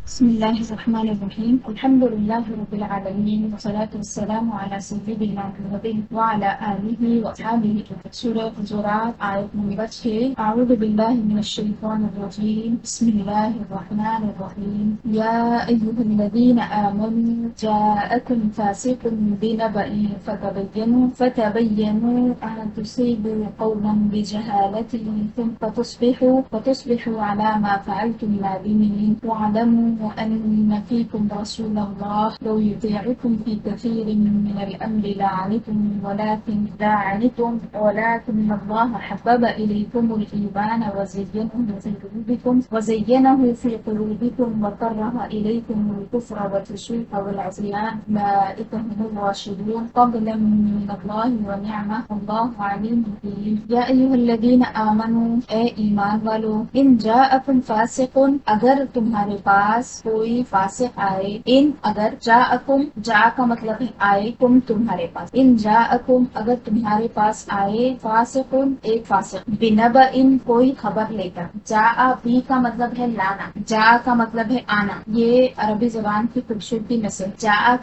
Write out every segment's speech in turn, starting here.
بسم الله الرحمن الرحيم الحمد لله رب العالمين والصلاة والسلام على سيدنا محمد وعلى آله وأصحابه. سورة الحجرات آية نمبر 6. أعوذ بالله من الشيطان الرجيم. بسم الله الرحمن الرحيم. يا أيها الذين آمنوا جاءكم فاسق بنبأ فتبينوا أن تصيبوا قوما بجهالة ثم فتصبحوا على ما فعلتم نادمين. واعلموا أن فيكم رسول الله لو يطيعكم في كثير من الأمر لعنتم ولكن الله حبب إليكم الإيمان وزينه في قلوبكم وكره إليكم الكفر والفسوق والعصيان أولئك هم الراشدون فضلا من الله ونعمة والله عليم حكيم. يا أيها الذين آمنوا اے ایمان والو ان جاءکم فاسق اگر تمہارے پاس کوئی فاسق آئے اگر جا کا مطلب ہے آئے تمہارے پاس ان جاءکم اگر تمہارے پاس آئے فاسق ایک فاسق بنبأ کوئی خبر لے کر بی کا مطلب ہے لانا کا مطلب ہے آنا یہ عربی زبان کی خوبصورتی میں سے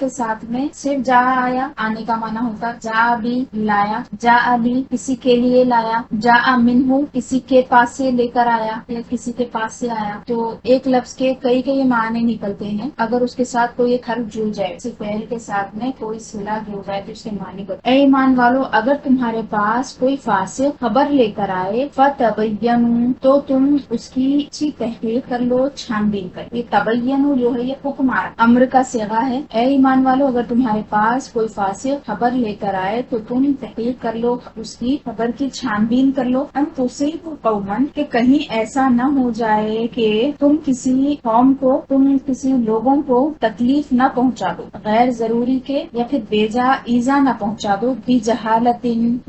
کے ساتھ میں صرف آیا آنے کا معنی ہوتا بھی لایا بھی کسی کے لیے لایا منہ کسی کے پاس سے لے کر آیا یا کسی کے پاس سے آیا تو ایک لفظ کے کئی معنی نکلتے ہیں اگر اس کے ساتھ کوئی ایک حرف جڑ جائے فعل کے ساتھ میں کوئی صلہ جڑ جائے تو اس کے معنی کو اے ایمان والو اگر تمہارے پاس کوئی فاسق خبر لے کر آئے فتبینوا تو تم اس کی اچھی تحقیق کر لو چھان بین کر یہ تبینوا جو ہے یہ حکم امر کا صیغہ ہے اے ایمان والو اگر تمہارے پاس کوئی فاسق خبر لے کر آئے تو تم تحقیق کر لو اس کی خبر کی چھان بین کر لو ان تصیبوا قوما کہ کہیں ایسا نہ ہو جائے کہ تم کسی قوم کو کسی لوگوں کو تکلیف نہ پہنچا دو غیر ضروری کے یا پھر بیجا ایزا نہ پہنچا دو بجہالت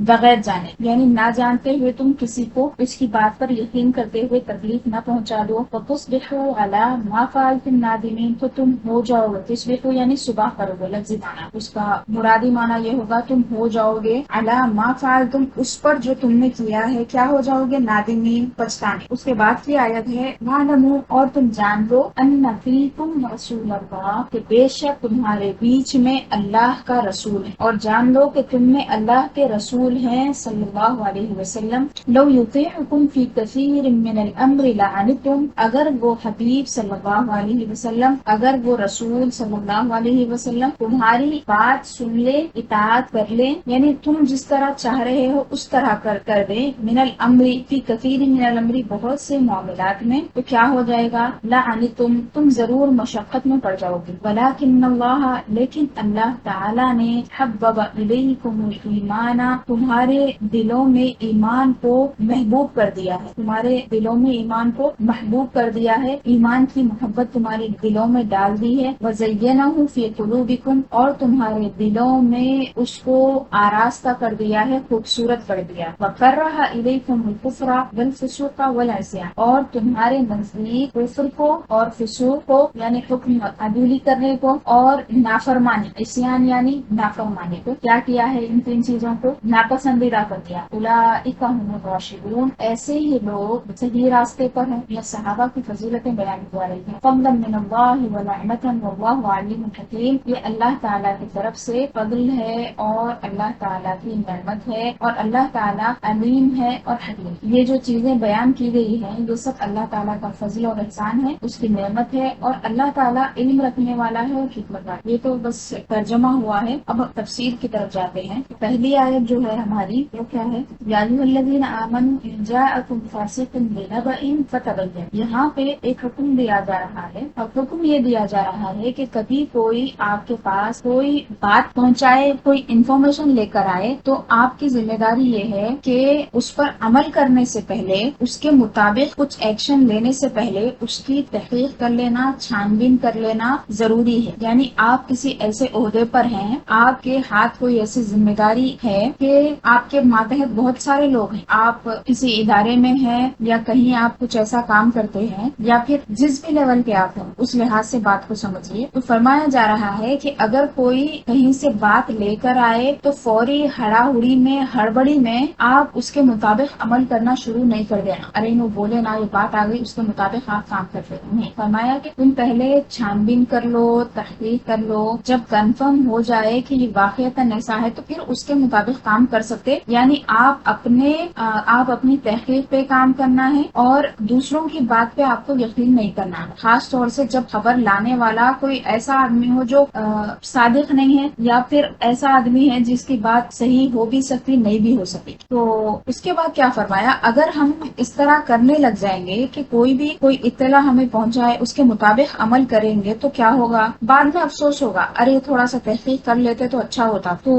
بغیر جانے یعنی نہ جانتے ہوئے تم کسی کو اس کی بات پر یقین کرتے ہوئے تکلیف نہ پہنچا دو فتصبحوا علی ما فعلتم نادمین تو تم ہو جاؤ گے تصبحوا یعنی صبح کرو گے لفظی معنی اس کا مرادی معنی یہ ہوگا تم ہو جاؤ گے علی ما فعلتم اس پر جو تم نے کیا ہے کیا ہو جاؤ گے نادمین پچھتانے اس کے بعد کی آیت ہے وَاعْلَمُوا اور تم جان لو ان فیکم رسول اللہ کہ بے شک تمہارے بیچ میں اللہ کا رسول ہے اور جان لو کہ تم میں اللہ کے رسول ہیں صلی اللہ علیہ وسلم لو یطیعکم فی کثیر من الامر لعنتم اگر وہ حبیب صلی اللہ علیہ وسلم اگر وہ رسول صلی اللہ علیہ وسلم تمہاری بات سن لے اطاعت کر لے یعنی تم جس طرح چاہ رہے ہو اس طرح کر دے من الامر فی کثیر من الامر بہت سے معاملات میں تو کیا ہو جائے گا تم ضرور مشقت میں پڑ جاؤ گے ولیکن اللہ لیکن اللہ تعالی نے حبب الیکم الایمان تمہارے دلوں میں ایمان کو محبوب کر دیا ہے تمہارے دلوں میں ایمان کو محبوب کر دیا ہے ایمان کی محبت تمہارے دلوں میں ڈال دی ہے وزینہ فی قلوبکم اور تمہارے دلوں میں اس کو آراستہ کر دیا ہے خوبصورت کر دیا وکرہ الیکم الکفر والفسوق والعصیان اور تمہارے نزدیک کفر کو اور فسوق کو یعنی حکم عدولی کرنے کو اور نافرمانی عصیان یعنی نافرمانی کو کیا ہے ان تین چیزوں کو ناپسندیدہ کر دیا اولئک هم الراشدون ایسے ہی لوگ صحیح راستے پر ہیں یہ صحابہ کی فضیلتیں بیان کی جا رہی ہیں فضلا من اللہ ونعمۃ واللہ علیم حکیم یہ اللہ تعالیٰ کی طرف سے فضل ہے اور اللہ تعالیٰ کی نعمت ہے اور اللہ تعالیٰ علیم ہے اور حکیم یہ جو چیزیں بیان کی گئی ہیں یہ سب اللہ تعالیٰ کا فضل اور احسان ہے اس کی نعمت ہے اور اللہ تعالیٰ علم رکھنے والا ہے اور حکمت والا یہ تو بس ترجمہ ہوا ہے اب تفسیر کی طرف جاتے ہیں پہلی آیت جو ہے ہماری وہ کیا ہے یا ایھا الذین آمنوا ان جاءکم فاسق بنبأ فتبینوا یہاں پہ ایک حکم دیا جا رہا ہے اور حکم یہ دیا جا رہا ہے کہ کبھی کوئی آپ کے پاس کوئی بات پہنچائے کوئی انفارمیشن لے کر آئے تو آپ کی ذمہ داری یہ ہے کہ اس پر عمل کرنے سے پہلے اس کے مطابق کچھ ایکشن لینے سے پہلے اس کی تحقیق کر لینا چھان بین کر لینا ضروری ہے یعنی آپ کسی ایسے عہدے پر ہیں آپ کے ہاتھ کوئی ایسی ذمہ داری ہے کہ آپ کے ماتحت بہت سارے لوگ ہیں آپ کسی ادارے میں ہیں یا کہیں آپ کچھ ایسا کام کرتے ہیں یا پھر جس بھی لیول پہ آپ ہیں اس لحاظ سے بات کو سمجھیے۔ تو فرمایا جا رہا ہے کہ اگر کوئی کہیں سے بات لے کر آئے تو فوری ہڑاہڑی میں ہڑبڑی میں آپ اس کے مطابق عمل کرنا شروع نہیں کر دینا، ارے وہ بولے نا یہ بات آ گئی اس کے مطابق آپ کام کرتے نہیں۔ فرمایا کہ تم پہلے چھان بین کر لو، تحقیق کر لو، جب کنفرم ہو جائے کہ یہ واقعتاً ایسا ہے تو پھر اس کے مطابق کام کر سکتے، یعنی آپ اپنی تحقیق پہ کام کرنا ہے اور دوسروں کی بات پہ آپ کو یقین نہیں کرنا ہے، خاص طور سے جب خبر لانے والا کوئی ایسا آدمی ہو جو صادق نہیں ہے، یا پھر ایسا آدمی ہے جس کی بات صحیح ہو بھی سکتی نہیں بھی ہو سکتی۔ تو اس کے بعد کیا فرمایا، اگر ہم اس طرح کرنے لگ جائیں گے کہ کوئی اطلاع ہمیں پہنچائے اس کے مطابق عمل کریں گے تو کیا ہوگا، بعد میں افسوس ہوگا، ارے تھوڑا سا تحقیق کر لیتے تو اچھا ہوتا۔ تو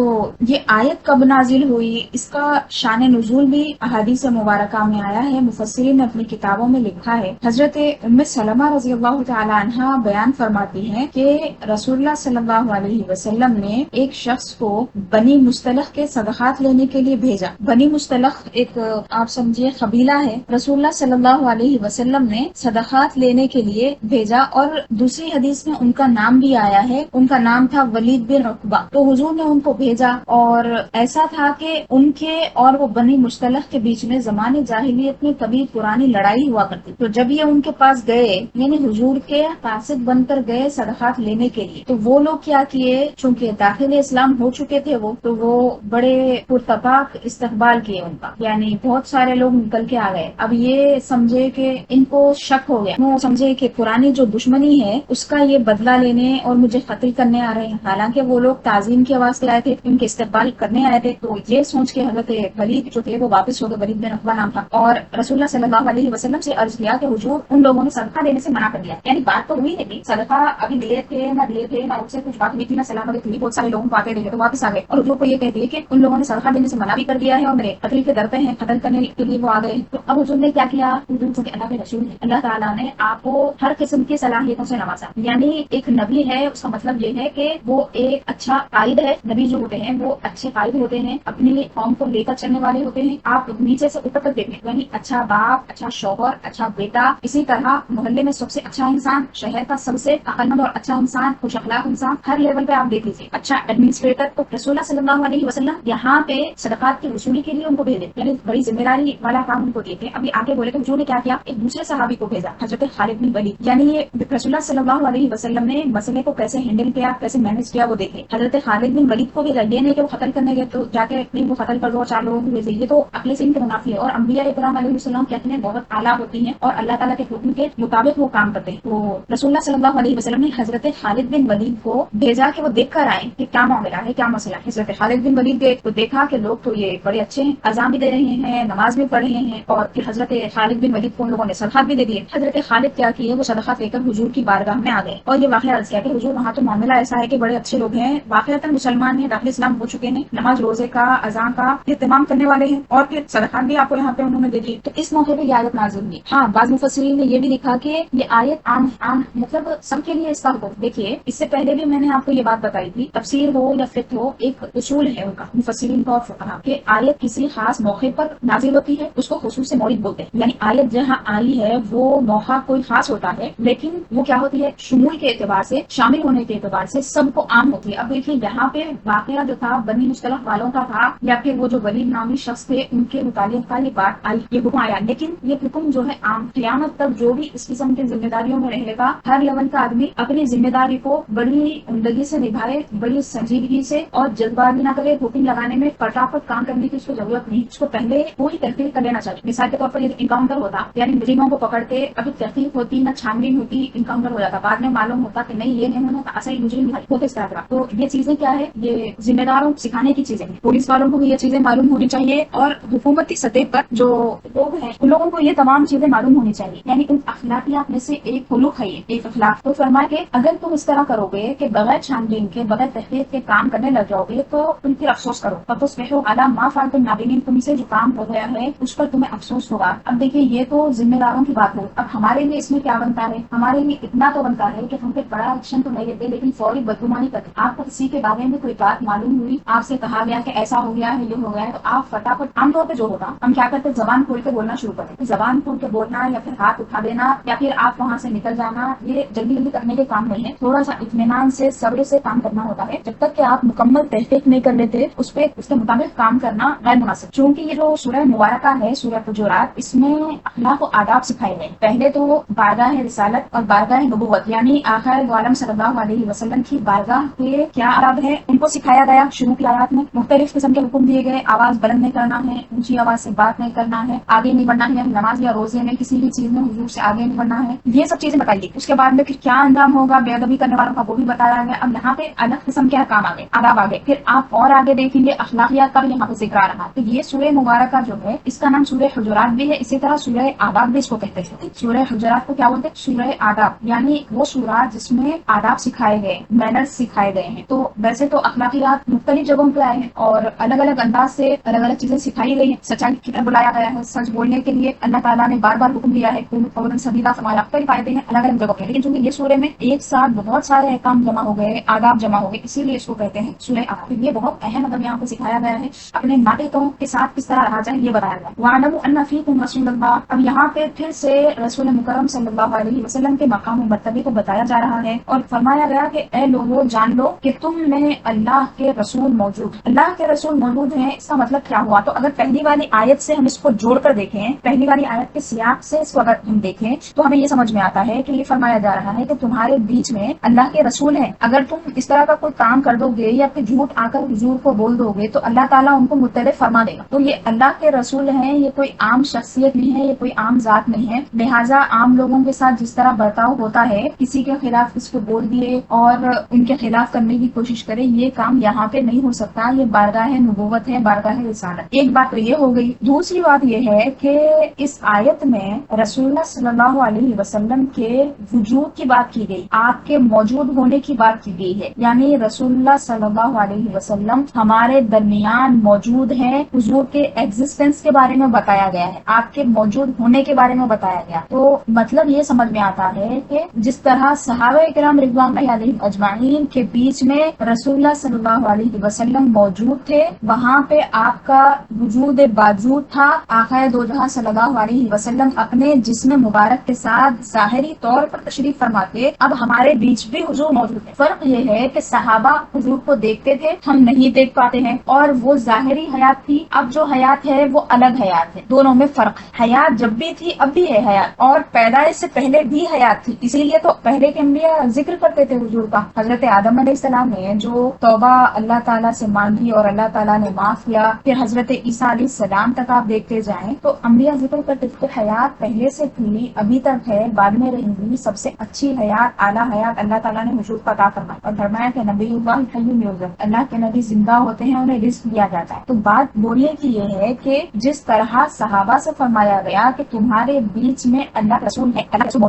یہ آیت کب نازل ہوئی، اس کا شان نزول بھی احادیث مبارکہ میں آیا ہے، مفسرین نے اپنی کتابوں میں لکھا ہے۔ حضرت ام سلمہ رضی اللہ تعالی عنہا بیان فرماتی ہیں کہ رسول اللہ صلی اللہ علیہ وسلم نے ایک شخص کو بنی مصطلق کے صدقات لینے کے لیے بھیجا۔ بنی مصطلق ایک آپ سمجھیے قبیلہ ہے، رسول اللہ صلی اللہ علیہ وسلم نے صدقات لینے کے لیے بھیجا، اور دوسری حدیث میں ان کا نام بھی آیا ہے، ان کا نام تھا ولید بن عقبہ۔ تو حضور نے ان کو بھیجا، اور ایسا تھا کہ ان کے اور وہ بنی مصطلق کے بیچ میں زمانے جاہلیت میں کبھی پرانی لڑائی ہوا کرتی۔ تو جب یہ ان کے پاس گئے، یعنی حضور کے قاصد بن کر گئے صدقات لینے کے لیے، تو وہ لوگ کیا کیے، چونکہ داخل اسلام ہو چکے تھے تو وہ بڑے پرتپاک استقبال کیے ان کا، یعنی بہت سارے لوگ نکل کے آ گئے۔ اب یہ سمجھے کہ ان کو شک ہو گیا، وہ سمجھے کہ پرانی جو دشمنی ہے اس کا یہ بدلہ لینے اور مجھے قتل کرنے آ رہے ہیں، حالانکہ وہ لوگ تعظیم کی آواز سے آئے تھے، ان کے استقبال کرنے آئے تھے۔ تو یہ سوچ کے حضرت ولید جو تھے وہ واپس ہو گئے، ولید بن عقبہ نام تھا، اور رسول اللہ صلی اللہ علیہ وسلم سے عرض کیا کہ حضور ان لوگوں نے صدقہ دینے سے منع کر دیا، یعنی بات تو ہوئی نہیں، صدقہ ابھی دیے تھے نہ ان سے کچھ بات ہوئی تھی نہ سلام علیکم تھی، بہت سارے لوگوں کو آتے دیکھے تو واپس آ گئے، اور حضور کو یہ کہہ دیا کہ ان لوگوں نے صدقہ دینے سے منع بھی کر دیا ہے اور میرے قتل کے ڈرتے ہیں، قتل کرنے کے لیے وہ آ گئے۔ تو اب حضور نے کیا کیا، حضور چونکہ اللہ کے رسول ہیں، اللہ تعالیٰ نے آپ کو ہر قسم کی صلاحیتوں سے نوازا، یعنی ایک نبی ہے اس کا مطلب یہ ہے کہ وہ ایک اچھا قائد ہے، نبی جو ہوتے ہیں وہ اچھے قائد ہوتے ہیں، اپنی قوم کو لے کر چلنے والے ہوتے ہیں، آپ نیچے سے اوپر تک دیکھیں، یعنی اچھا باپ، اچھا شوہر، اچھا بیٹا، اسی طرح محلے میں سب سے اچھا انسان، شہر کا سب سے عقلمند اور اچھا انسان، خوش اخلاق انسان، ہر لیول پہ آپ دیکھ لیجیے، اچھا ایڈمنسٹریٹر۔ تو رسول اللہ صلی اللہ علیہ وسلم یہاں پہ صدقات کی وصولی کے لیے ان کو بھیجے، یعنی بڑی ذمہ داری والا کام ان کو دیے تھے۔ ابھی آگے بولے تو حضور نے کیا کیا، ایک دوسرے صحابی کو بھیجا، حضرت خالد بن ولید، یعنی یہ رسول اللہ صلی اللہ علیہ وسلم نے مسئلے کو کیسے ہینڈل کیا، کیسے مینج کیا وہ دیکھے۔ حضرت خالد بن ولید کو بھی یہ نہیں کہ وہ قتل کرنے گئے تو جا کے وہ قتل کر دو، 4 لوگوں کو بھیجے، یہ تو عقل سے ان کے منافی ہے، اور انبیاء اکرام علیہ السلام کہتے ہیں بہت اعلیٰ ہوتی ہیں اور اللہ تعالیٰ کے حکم کے مطابق وہ کام کرتے ہیں۔ تو رسول اللہ صلی اللہ علیہ وسلم نے حضرت خالد بن ولید کو بھیجا کہ وہ دیکھ کر آئے کہ کیا معاملہ ہے، کیا مسئلہ ہے۔ حضرت خالد بن ولید گئے تو دیکھا کہ لوگ تو یہ بڑے اچھے ہیں، اذان بھی دے رہے ہیں، نماز بھی پڑھ رہے ہیں، اور پھر حضرت خالد بن ولید کو ان لوگوں نے صدقات بھی دے دیے۔ حضرت خالد کیا کیے، وہ صدقات لے کر حضور کی بارگاہ میں آ گئے اور یہ واقعہ عرض کیا کہ حضور وہاں تو معاملہ ایسا ہے کہ بڑے اچھے لوگ ہیں، واقعتاً مسلمان ہیں، داخل اسلام ہو چکے ہیں، نماز روزے کا اذان کا اہتمام کرنے والے ہیں، اور پھر صدقات بھی آپ کو یہاں پہ انہوں نے دے دی۔ تو اس موقع پہ یہ آیت نازل ہوئی۔ ہاں بعض مفسرین نے یہ بھی لکھا کہ یہ آیت عام مطلب سب کے لیے اس کا حکم۔ دیکھیے اس سے پہلے بھی میں نے آپ کو یہ بات بتائی تھی، تفسیر ہو یا فقہ ہو، ایک اصول ہے ان کا مفسرین کا اور فقہاء کہ آیت کسی خاص موقع پر نازل ہوتی ہے، اس کو خصوص مورد بولتے ہیں، یعنی آیت جہاں آئی ہے وہ موقع کوئی خاص ہوتا ہے، لیکن وہ کیا ہوتی ہے، شمول کے اعتبار سے، شامل ہونے کے اعتبار سے سب کو عام ہوتی ہے۔ اب دیکھیے یہاں پہ واقعہ جو تھا بنی مصطلق والوں کا تھا، یا پھر وہ جو ولید نامی شخص تھے ان کے متعلق کا یہ بات آئی، یہ حکم آیا، لیکن یہ حکم جو ہے عام، قیامت تک جو بھی اس قسم کی ذمہ داریوں میں رہے گا، ہر لیول کا آدمی اپنی ذمہ داری کو بڑی عمدگی سے نبھائے، بڑی سنجیدگی سے، اور جلد بازی نہ کرے، حکم لگانے میں فٹافٹ کام کرنے کی اس کو ضرورت نہیں، اس کو پہلے پوری تحقیق کر لینا چاہیے۔ مثال کے طور پر یہ انکاؤنٹر ہوتا، یعنی مجرموں کو پکڑتے، ابھی تحقیق ہوتی نہ چھان بین ہوتی، انکاؤنٹر ہو جاتا، بعد میں معلوم ہوتا کہ نہیں یہ نہیں ہونا تھا، اصل مجرم ہوتے اس طرح۔ تو یہ چیزیں کیا ہے، یہ ذمہ داروں سکھانے کی چیزیں ہیں، پولیس والوں کو بھی یہ چیزیں معلوم ہونی چاہیے، اور حکومتی سطح پر جو لوگ ہیں ان لوگوں کو یہ تمام چیزیں معلوم ہونی چاہیے، یعنی ان اخلاقیات میں سے ایک خلق ہے، یہ ایک اخلاق۔ تو فرمایا کہ اگر تم اس طرح کرو گے کہ بغیر چھان بین کے، بغیر تحقیق کے کام کرنے لگ جاؤ گے تو تم پھر افسوس کرو، فتصبحوا علی ما فعلتم نادمین، تم سے جو کام ہو گیا ہے اس پر تمہیں افسوس ہوگا۔ اب دیکھیے یہ تو ذمہ داروں کی بات ہو، اب ہمارے لیے اس میں کیا بنتا ہے، ہمارے لیے اتنا تو بنتا ہے کہ ہم پہ بڑا ایکشن تو نہیں لیتے لیکن فوری بدگمانی کرتے۔ آپ کو کسی کے بارے میں کوئی بات معلوم ہوئی، آپ سے کہا گیا کہ ایسا ہو گیا ہے، یہ ہو گیا ہے، تو آپ فٹافٹ، عام طور پہ جو ہوتا ہم کیا کرتے، زبان کھول کے بولنا شروع کرتے، زبان کھول کے بولنا، یا پھر ہاتھ اٹھا دینا، یا پھر آپ وہاں سے نکل جانا، جانا یہ جلدی جلدی کرنے کے کام نہیں ہے، تھوڑا سا اطمینان سے صبر سے کام کرنا ہوتا ہے. جب تک کہ آپ مکمل تحقیق نہیں کر لیتے اس پہ اس کے مطابق کام کرنا غیر مناسب. چونکہ یہ جو سورہ مبارکہ ہے سورہ حجرات، اس میں اخلاق و آداب سکھائے گئے. پہلے تو بارگاہ رسالت اور بارگاہ نبوت یعنی آخر عالم صلی اللہ علیہ وسلم کی بارگاہ کے کیا آداب ہے ان کو سکھایا گیا. شروع کی آیات میں مختلف قسم کے حکم دیے گئے. آواز بلند نہیں کرنا ہے، اونچی آواز سے بات نہیں کرنا ہے، آگے نہیں بڑھنا ہے، نماز یا روزے میں کسی بھی چیز میں حضور سے آگے نہیں بڑھنا ہے، یہ سب چیزیں بتائی گئی. اس کے بعد میں پھر کیا انجام ہوگا بے ادبی کرنے والوں کا وہ بھی بتایا گیا. اب یہاں پہ الگ قسم کے احکام آ گئے، آداب آ گئے. پھر آپ اور آگے دیکھیں گے اخلاقیات کا بھی یہاں پہ ذکر آ رہا. تو یہ سورہ مبارکہ جو ہے اس کا نام سورہ حجرات بھی ہے، اسی طرح سورہ آداب بھی اس کو کہتے ہیں. سورہ حجرات کو کیا بولتے ہیں؟ سورہ آداب، یعنی وہ سورہ جس میں آداب سکھائے گئے، مینرز سکھائے گئے ہیں. تو ویسے تو اخلاقیات مختلف جگہوں پہ آئے ہیں اور الگ الگ انداز سے الگ الگ چیزیں سکھائی گئی ہیں. سچائی کی طرف بلایا گیا ہے، سچ بولنے کے لیے اللہ تعالیٰ نے بار بار حکم دیا ہے. قولاً سدیدا فرمایا. مختلف آیتیں ہیں الگ الگ جگہوں پہ، لیکن چونکہ یہ سورے میں ایک ساتھ بہت سارے احکام جمع ہو گئے، آداب جمع ہو گئے، اسی لیے اس کو کہتے ہیں سورہ آداب. یہ بہت اہم مطلب یہاں پہ سکھایا گیا ہے. اپنے ناطقوں کے ساتھ کس طرح رہا جائے یہ بتایا گیا. وَاعْلَمُوا أَنَّ فِيكُمْ رَسُولَ اللَّهِ. اب یہاں پہ پھر سے رسول مکرم صلی اللہ علیہ وسلم کے مقام و مرتبے کو بتایا جا رہا ہے اور فرمایا گیا کہ اے لوگوں جان لو کہ تم میں اللہ کے رسول موجود، اللہ کے رسول موجود ہیں. اس کا مطلب کیا ہوا؟ تو اگر پہلی والی آیت سے ہم اس کو جوڑ کر دیکھیں، پہلی والی آیت کے سیاق سے اس کو اگر ہم دیکھیں تو ہمیں یہ سمجھ میں آتا ہے کہ یہ فرمایا جا رہا ہے کہ تمہارے بیچ میں اللہ کے رسول ہیں. اگر تم اس طرح کا کوئی کام کر دو گے یا پھر جھوٹ آ کر حضور کو بول دو گے تو اللہ تعالیٰ ان کو مطلع فرما دے گا. تو یہ اللہ کے رسول ہیں، یہ کوئی عام شخصیت نہیں ہے، یہ کوئی عام ذات نہیں ہے. لہٰذا عام لوگوں کے ساتھ جس طرح برتاؤ ہوتا ہے، کسی کے خلاف اس کو بول دیے اور ان کے خلاف کرنے کی کوشش کرے، یہ کام یہاں پہ نہیں ہو سکتا. یہ بارگاہ نبوت ہے، بارگاہ رسالت. ایک بات تو یہ ہو گئی. دوسری بات یہ ہے کہ اس آیت میں رسول اللہ صلی اللہ علیہ وسلم کے وجود کی بات کی گئی، آپ کے موجود ہونے کی بات کی گئی ہے. یعنی رسول اللہ صلی اللہ علیہ وسلم ہمارے درمیان موجود ہیں. حضور کے ایگزسٹنس کے بارے میں بتایا گیا ہے، آپ کے موجود ہونے کے بارے میں بتایا گیا. تو مطلب یہ سمجھ میں آتا ہے کہ جس طرح صحابہ کرام رضوان اللہ علیہم اجمعین کے بیچ میں رسول اللہ صلی اللہ علیہ وسلم موجود تھے، وہاں پہ آپ کا وجود باوجود تھا. آقا دو جہاں صلی اللہ علیہ وسلم اپنے جسم مبارک کے ساتھ ظاہری طور پر تشریف فرماتے، اب ہمارے بیچ بھی حضور موجود ہے. فرق یہ ہے کہ صحابہ حضور کو دیکھتے تھے، ہم نہیں دیکھ پاتے ہیں، اور وہ ظاہری حیات تھی، اب جو حیات ہے وہ الگ حیات ہے. دونوں میں فرق ہے. حیات جب بھی تھی اب بھی ہے حیات، اور پیدائش سے پہلے بھی حیات تھی. اسی لیے تو پہلے کے انبیاء ذکر کرتے تھے حضور کا. حضرت آدم علیہ السلام نے جو توبہ اللہ تعالیٰ سے مانگی اور اللہ تعالیٰ نے معاف کیا، پھر حضرت عیسیٰ علیہ السلام تک آپ دیکھتے جائیں تو انبیاء ذکر کرتے تھے کہ حیات پہلے سے تھی، ابھی تک ہے، بعد میں رہیں گی. سب سے اچھی حیات، اعلیٰ حیات اللہ تعالیٰ نے حضور کو عطا فرمائی اور فرمایا کہ نبی اللہ حی یرزق، اللہ کے نبی زندہ ہوتے ہیں، انہیں رزق دیا جاتا ہے. تو بات بولنے کی یہ ہے کہ جس طرح صحابہ سے فرمایا گیا کہ تمہارے بیچ میں اللہ رسول ہے، اللہ رسول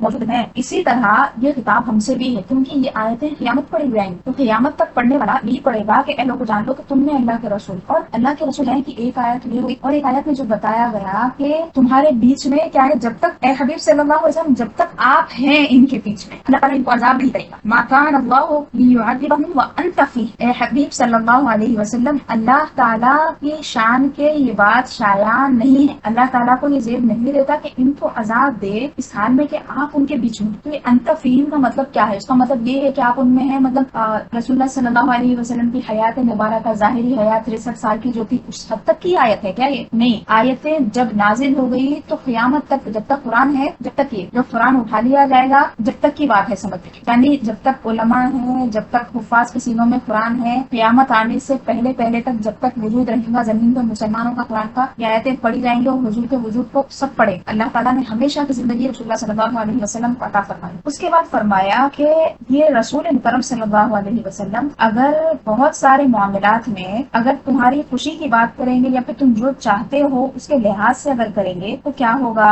موجود ہیں، اسی طرح یہ خطاب ہم سے بھی ہے. کیونکہ یہ آیتیں قیامت پڑھی جائیں گی تو قیامت تک پڑھنے والا یہی پڑھے گا کہ اے لوگوں جان لو کہ تم نے اللہ کے رسول، اور اللہ کے رسول ہیں کہ ایک آیت یہ ہوئی. اور ایک آیت میں جو بتایا گیا کہ تمہارے بیچ میں کیا ہے، جب تک اے حبیب صلی اللہ علیہ وسلم، جب تک آپ ہیں ان کے بیچ میں، اللہ تعالیٰ ان کو عذاب نہیں کرے گا. ما کان اللہ لیعذبہم وانت فیہ. اے حبیب صلی اللہ علیہ وسلم، اللہ تعالیٰ کی شان کے یہ بات شایع نہیں ہے. اللہ تعالیٰ کو یہ زیب نہیں دیتا کہ ان کو عذاب دے اس حال میں کہ آپ ان کے بیچ میں. تو یہ انت فیہم کا مطلب کیا ہے؟ اس کا مطلب یہ ہے کہ آپ ان میں ہیں. مطلب رسول اللہ صلی اللہ علیہ وسلم کی حیات مبارکہ، ظاہری حیات 63 سال کی جو تھی، اس حد تک کی آیت ہے کیا یہ؟ نہیں. آیتیں جب نازل ہو گئی تو قیامت تک، جب تک قرآن ہے، جب تک یہ جو قرآن اٹھا لیا جائے گا، جب تک کی بات ہے سمجھ. یعنی جب تک علماء ہیں، جب تک حفاظ کے سینوں میں قرآن ہے، قیامت آنے سے پہلے تک جب تک وجود رہے گا زمین پر مسلمانوں کا قرآن کا، یہ آیتیں پڑھی جائیں گی اور حضور کے وجود کو سب پڑھے. اللہ تعالیٰ نے ہمیشہ کی زندگی رسول اللہ صلی اللہ علیہ وسلم کو عطا فرمائی. اس کے بعد فرمایا کہ یہ رسول مکرم صلی اللہ علیہ وسلم اگر بہت سارے معاملات میں اگر تمہاری خوشی کی بات کریں گے یا پھر تم جو چاہتے ہو اس کے لحاظ سے اگر کریں گے تو کیا ہوگا؟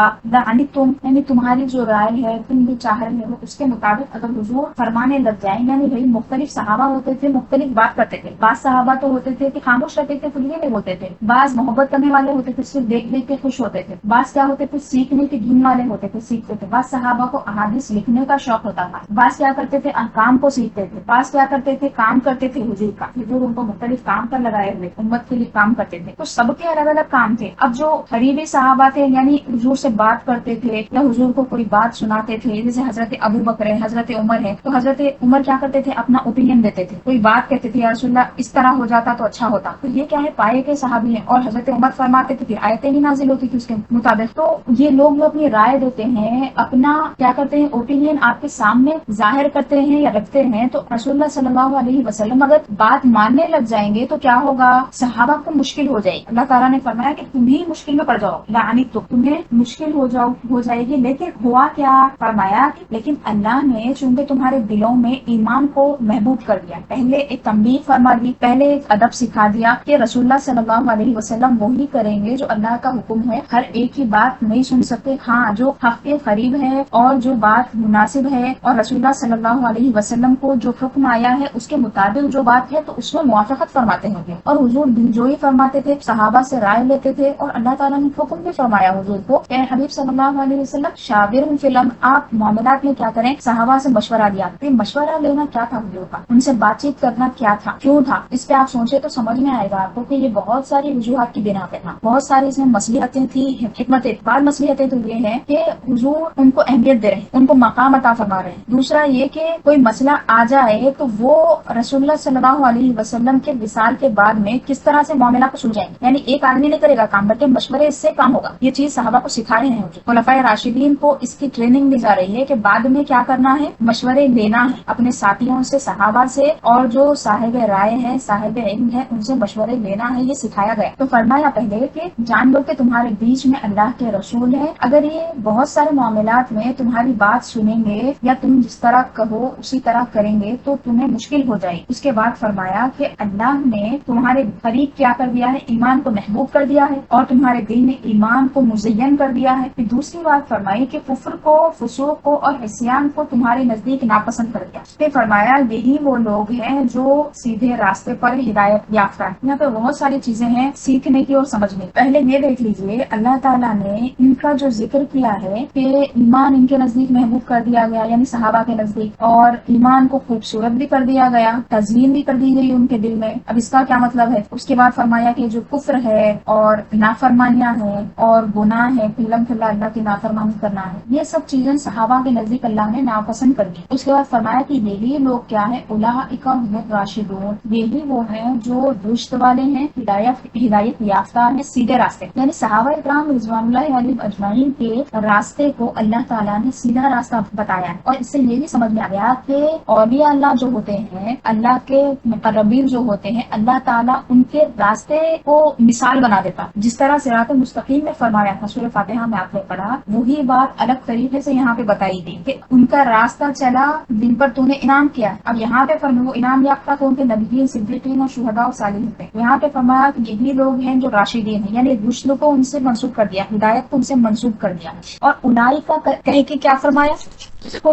تم یعنی تمہاری جو رائے ہے، تم بھی چاہ رہے ہو اس کے مطابق اگر حضور فرمانے لگ جائیں. یعنی بھائی مختلف صحابہ ہوتے تھے، مختلف بات کرتے تھے. بعض صحابہ تو ہوتے تھے کہ خاموش رہتے تھے، کچھ نہیں بولتے تھے. بعض محبت کرنے والے ہوتے تھے، صرف دیکھ دیکھ کے خوش ہوتے تھے. بعض کیا ہوتے تھے؟ سیکھنے کی دھن والے ہوتے تھے، سیکھتے تھے. بعض صحابہ کو احادیث لکھنے کا شوق ہوتا تھا. بعض کیا کرتے تھے؟ احکام کو سیکھتے تھے. بعض کیا کرتے تھے؟ کام کرتے تھے حضور کا. حضور ان کو مختلف کام پر لگائے ہوئے امت کے لیے کام کرتے تھے. تو سب کے الگ الگ کام تھے. اب جو قریبی صحابہ تھے، یعنی حضور سے بات کرتے تھے یا حضور کو کوئی بات سناتے تھے، جیسے حضرت ابو بکر ہے، حضرت عمر ہے، تو حضرت عمر کیا کرتے تھے، اپنا اوپینین دیتے تھے، کوئی بات کہتے تھے یا رسول اللہ اس طرح ہو جاتا تو اچھا ہوتا، تو یہ کیا ہے پائے کے صحابی ہیں، اور حضرت عمر فرماتے تھے، پھر آیتیں ہی نازل ہوتی تھی اس کے مطابق. تو یہ لوگ جو اپنی رائے دیتے ہیں، اپنا کیا کرتے ہیں اوپینین آپ کے سامنے ظاہر کرتے ہیں یا رکھتے ہیں، تو رسول اللہ صلی اللہ علیہ وسلم اگر بات ماننے لگ جائیں گے تو کیا ہوگا، صحابہ کو مشکل ہو جائے گی. اللہ تعالیٰ نے فرمایا کہ تم ہی مشکل میں پڑ جاؤ، یعنی تو تمہیں مشکل ہو جائے گی. لیکن ہوا کیا، فرمایا کہ لیکن اللہ نے چونکہ تمہارے دلوں میں ایمان کو محبوب کر دیا، پہلے ایک تنبیہ فرما دی، پہلے ایک ادب سکھا دیا کہ رسول اللہ صلی اللہ علیہ وسلم وہی کریں گے جو اللہ کا حکم ہے، ہر ایک کی بات نہیں سن سکتے، ہاں جو حق کے قریب ہے اور جو بات مناسب ہے اور رسول اللہ صلی اللہ علیہ وسلم کو جو حکم آیا ہے اس کے مطابق جو بات ہے تو اس میں موافقت فرماتے ہوں گے. اور حضور دلجوئی فرماتے تھے، صحابہ سے رائے لیتے تھے، اور اللہ تعالیٰ نے حکم بھی فرمایا حضور کو کہ حبیب صلی اللہ علیہ وسلم شاورہم فی الامر، آپ معاملات میں کیا کریں، صحابہ سے مشورہ لیا. مشورہ لینا کیا تھا حضور کا، ان سے بات چیت کرنا کیا تھا، کیوں تھا، اس پہ آپ سوچے تو سمجھ میں آئے گا آپ کو کہ یہ بہت ساری وجوہات کی بنا پہ تھا، بہت ساری اس میں مصلحتیں تھی، حکمتیں. بعض مصلحتیں تو یہ ہے کہ حضور ان کو اہمیت دے رہے ہیں، ان کو مقام عطا فرما رہے ہیں. دوسرا یہ کہ کوئی مسئلہ آ جائے تو وہ رسول اللہ صلی اللہ علیہ وسلم کے وصال کے بعد میں کس طرح سے معاملہ کو سلجھائیں گے، یعنی ایک آدمی نہیں کرے گا کام بلکہ مشورے اس سے کام ہوگا. یہ چیز صحابہ کو سکھا رہے ہیں. خلفائے راشدین کو اس کی ٹریننگ دی جا رہی ہے کہ بعد میں کیا کرنا ہے، مشورے لینا ہے اپنے ساتھیوں سے، صحابہ سے، اور جو صاحب رائے ہے، صاحب علم ہے، ان سے مشورے لینا ہے، یہ سکھایا گیا. تو فرمایا پہلے کہ جان لو کہ تمہارے بیچ میں اللہ کے رسول ہے، اگر یہ بہت سارے معاملات میں تمہاری بات سنیں گے یا تم جس طرح کہو اسی طرح کریں گے تو تمہیں مشکل ہو جائے. اس کے بعد فرمایا کہ اللہ نے تمہارے قریب کیا کر دیا ہے، ایمان کو محبوب کر دیا ہے، اور تمہارے دل میں ایمان کو مزین کر دیا ہے. پھر دوسری بات فرمائی کہ کفر کو، فسوق کو اور عصیان کو تمہارے نزدیک ناپسند کر دیا. پھر فرمایا یہی وہ لوگ ہیں جو سیدھے راستے پر ہدایت یافتہ ہیں. یہاں پہ بہت ساری چیزیں ہیں سیکھنے کی اور سمجھنے کی. پہلے یہ دیکھ لیجئے اللہ تعالیٰ نے ان کا جو ذکر کیا ہے کہ ایمان ان کے نزدیک محبوب کر دیا گیا، یعنی صحابہ کے نزدیک، اور ایمان کو خوبصورت بھی کر دیا گیا، تزیین بھی کر دی گئی ان کے دل میں. اب اس کا کیا مطلب ہے، اس کے بعد فرمایا کہ جو کفر ہے اور نافرمانیاں ہیں اور گناہ ہے، کھلم کھلا اللہ کی نافرمانی کرنا ہے، یہ سب چیزیں صحابہ کے نزدیک اللہ نے ناپسند کر دی. اس کے بعد فرمایا کہ یہی لوگ کیا ہے، اولئک هم الراشدون، یہی وہ ہیں جو رشد والے ہیں، ہدایت یافتہ ہیں، سیدھے راستے. یعنی صحابہ اکرام رضوان اللہ علیہم اجمعین کے راستے کو اللہ تعالیٰ نے سیدھا راستہ بتایا ہے. اور اس سے یہ بھی سمجھ میں آ گیا کہ اولیاء اللہ جو ہوتے ہیں، اللہ کے مقربین جو ہوتے ہیں، اللہ تعالیٰ ان کے راستے کو مثال بنا دیتا. جس طرح صراط مستقیم میں فرمایا تھا سورہ فاتحہ میں آپ نے پڑھا، وہی بات الگ طریقے سے یہاں پہ بتائی دی کہ ان کا راستہ چلا جن پر تو نے انعام کیا. اب یہاں پہ فرمایا وہ انعام یافتہ کون تھے، نبیین، صدیقین اور شہداء اور صالحین تھے. یہاں پہ فرمایا کہ یہی لوگ ہیں جو راشدین ہیں، یعنی رشد کو ان سے منسوب کر دیا، ہدایت کو ان سے منسوب کر دیا. اور اولئک کا کہہ کے کیا فرمایا، اس کو